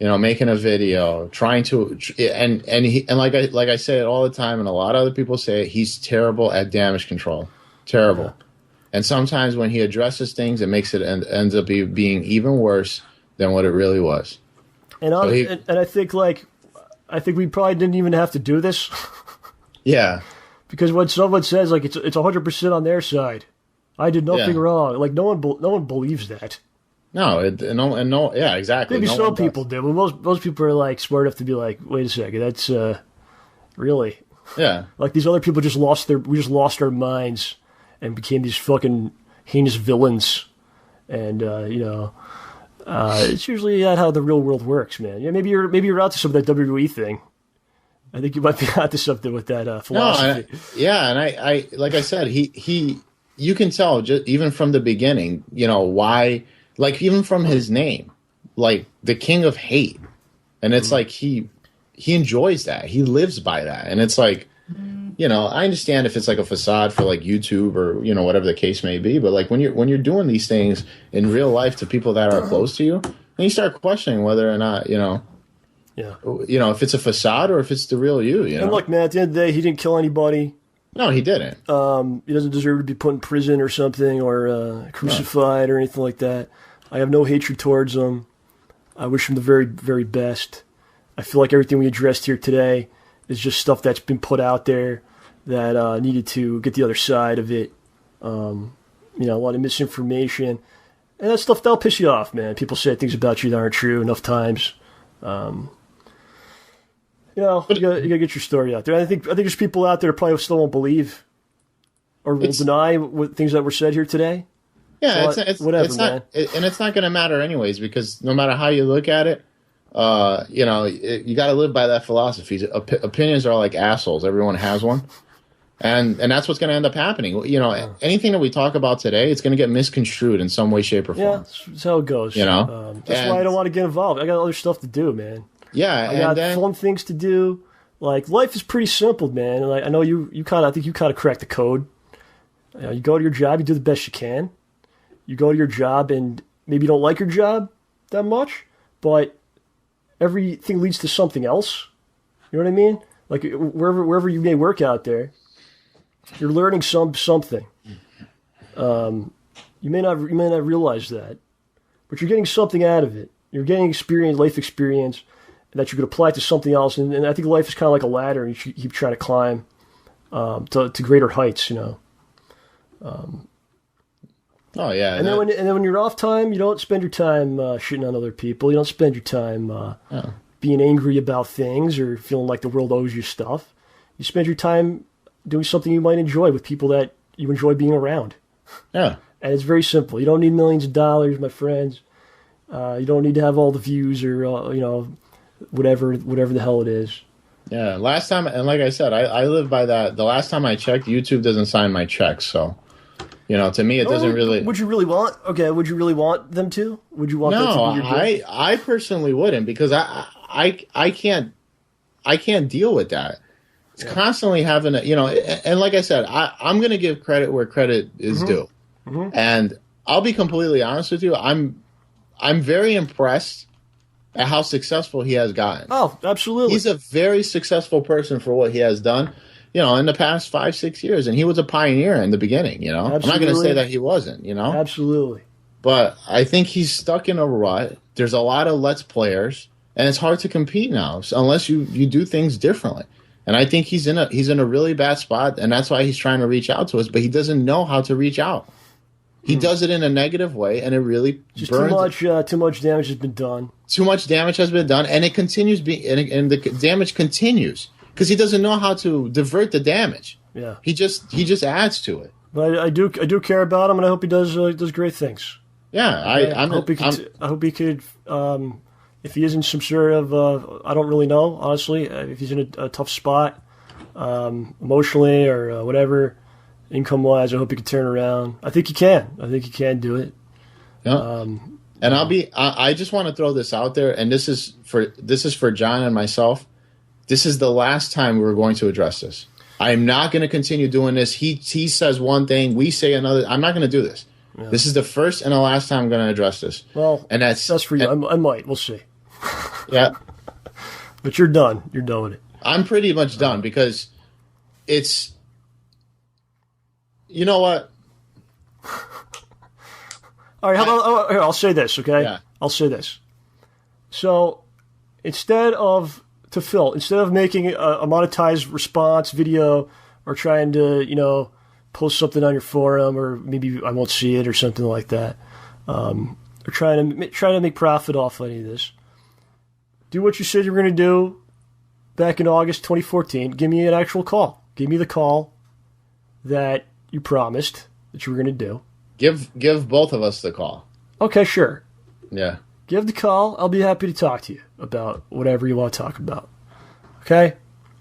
making a video, trying to, and like I say it all the time, and a lot of other people say it, he's terrible at damage control. Terrible. Yeah. And sometimes when he addresses things, it makes it ends up being even worse than what it really was. And I think we probably didn't even have to do this. Yeah. Because when someone says like it's 100% on their side, I did nothing wrong. Like no one believes that. No, yeah, exactly. Maybe some people do, but most people are like smart enough to be like, wait a second, that's really. Yeah. Like these other people we just lost our minds and became these fucking heinous villains, and it's usually not how the real world works, man. Yeah, maybe you're out to some of that WWE thing. I think you might be out to something with that philosophy. No, and I like I said, you can tell just even from the beginning, why, like even from his name, like the King of Hate, and it's like he enjoys that, he lives by that, and it's like. I understand if it's like a facade for like YouTube or whatever the case may be, but like when you're doing these things in real life to people that are close to you, then you start questioning whether or not if it's a facade or if it's the real you. And look, man, at the end of the day, he didn't kill anybody. No, he didn't. He doesn't deserve to be put in prison or something or crucified or anything like that. I have no hatred towards him. I wish him the very, very best. I feel like everything we addressed here today is just stuff that's been put out there that needed to get the other side of it. A lot of misinformation. And that stuff, that'll piss you off, man. People say things about you that aren't true enough times. You gotta get your story out there. I think there's people out there that probably still won't believe or will deny things that were said here today. Yeah, so it's man. And it's not going to matter anyways, because no matter how you look at it, you got to live by that philosophy. Opinions are like assholes. Everyone has one. And that's what's going to end up happening. Anything that we talk about today, it's going to get misconstrued in some way, shape, or form. Yeah, that's how it goes. That's why I don't want to get involved. I got other stuff to do, man. Yeah, I got fun things to do. Like life is pretty simple, man. And I know I think you kind of cracked the code. You go to your job, you do the best you can. You go to your job, and maybe you don't like your job that much, but everything leads to something else. You know what I mean? Like wherever you may work out there, you're learning something. You may not realize that, but you're getting something out of it. You're getting life experience that you could apply to something else. And I think life is kind of like a ladder, and you keep trying to climb to greater heights. Oh yeah. And then when you're off time, you don't spend your time shitting on other people. You don't spend your time being angry about things or feeling like the world owes you stuff. You spend your time doing something you might enjoy with people that you enjoy being around. Yeah. And it's very simple. You don't need millions of dollars, my friends. You don't need to have all the views or whatever the hell it is. Yeah. Last time, and like I said, I live by that. The last time I checked, YouTube doesn't sign my checks, so. To me, it doesn't really. Would you really want? Okay, would you really want them to? Would you want? No, them to be your I personally wouldn't, because I can't deal with that. It's constantly having and like I said, I'm going to give credit where credit is due, and I'll be completely honest with you. I'm very impressed at how successful he has gotten. Oh, absolutely. He's a very successful person for what he has done. In the past 5-6 years, and he was a pioneer in the beginning, Absolutely. I'm not going to say that he wasn't, Absolutely. But I think he's stuck in a rut. There's a lot of Let's Players, and it's hard to compete now unless you do things differently. And I think he's in a really bad spot, and that's why he's trying to reach out to us, but he doesn't know how to reach out. He does it in a negative way, and it really just burns. Too much damage has been done. Too much damage has been done, and it continues and the damage continues because he doesn't know how to divert the damage. Yeah, he just adds to it. But I do care about him, and I hope he does great things. Yeah, I hope he could. If he is in some sort of, I don't really know, honestly. If he's in a tough spot, emotionally or whatever, income-wise, I hope he can turn around. I think he can. I think he can do it. Yeah. And I just want to throw this out there, and this is for John and myself. This is the last time we're going to address this. I am not going to continue doing this. He says one thing, we say another. I'm not going to do this. Yeah. This is the first and the last time I'm going to address this. Well, and that's for you. I might. We'll see. Yeah. But you're done. You're done with it. I'm pretty much done because it's... You know what? All right, here, I'll say this, okay? Yeah. I'll say this. So, instead of making a monetized response video or trying to, post something on your forum, or maybe I won't see it or something like that, or trying to make profit off any of this, do what you said you were going to do back in August 2014. Give me an actual call. Give me the call that you promised that you were going to do. Give both of us the call. Okay, sure. Yeah. Give the call. I'll be happy to talk to you about whatever you want to talk about. Okay?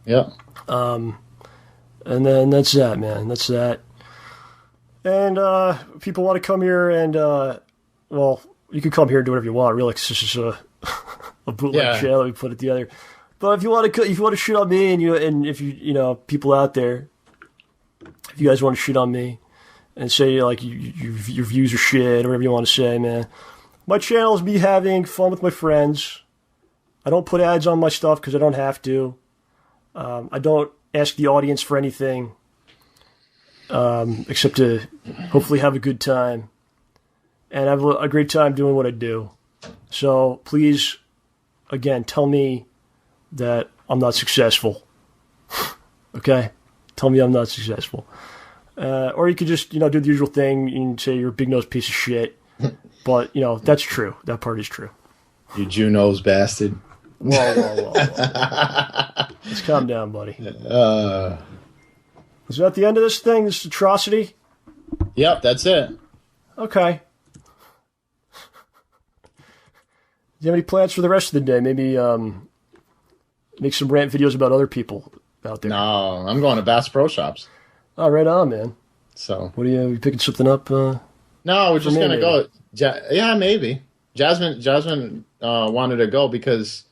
Yeah. And then that's that, man. That's that. And people want to come here and, well, you can come here and do whatever you want, really, because this is a bootleg channel. We put it together. But if you want to shit on me, and if you people out there, if you guys want to shit on me and say like your views are shit or whatever you want to say, man, my channel is me having fun with my friends. I don't put ads on my stuff because I don't have to. I don't ask the audience for anything except to hopefully have a good time and have a great time doing what I do. So please, again, tell me that I'm not successful. Okay? Tell me I'm not successful. Or you could just, do the usual thing and say you're a big-nosed piece of shit. But, that's true. That part is true. You Jew-nosed bastard. Whoa. Let's calm down, buddy. Is that the end of this thing, this atrocity? Yep, that's it. Okay. Do you have any plans for the rest of the day? Maybe make some rant videos about other people out there. No, I'm going to Bass Pro Shops. Oh, right on, man. So, what are you picking something up? No, we're just going to go. Yeah, maybe. Jasmine wanted to go because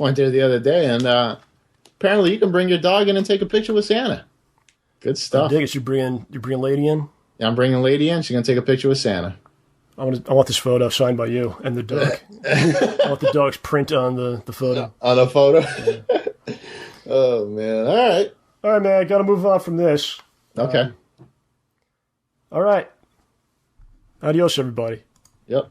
I went there the other day, and apparently you can bring your dog in and take a picture with Santa. Good stuff. I dig it. You're bringing Lady in? Yeah, I'm bringing Lady in. She's going to take a picture with Santa. I want this photo signed by you and the dog. I want the dog's print on the photo. On a photo? Yeah. Oh, man. All right, man. I got to move on from this. Okay. All right. Adios, everybody. Yep.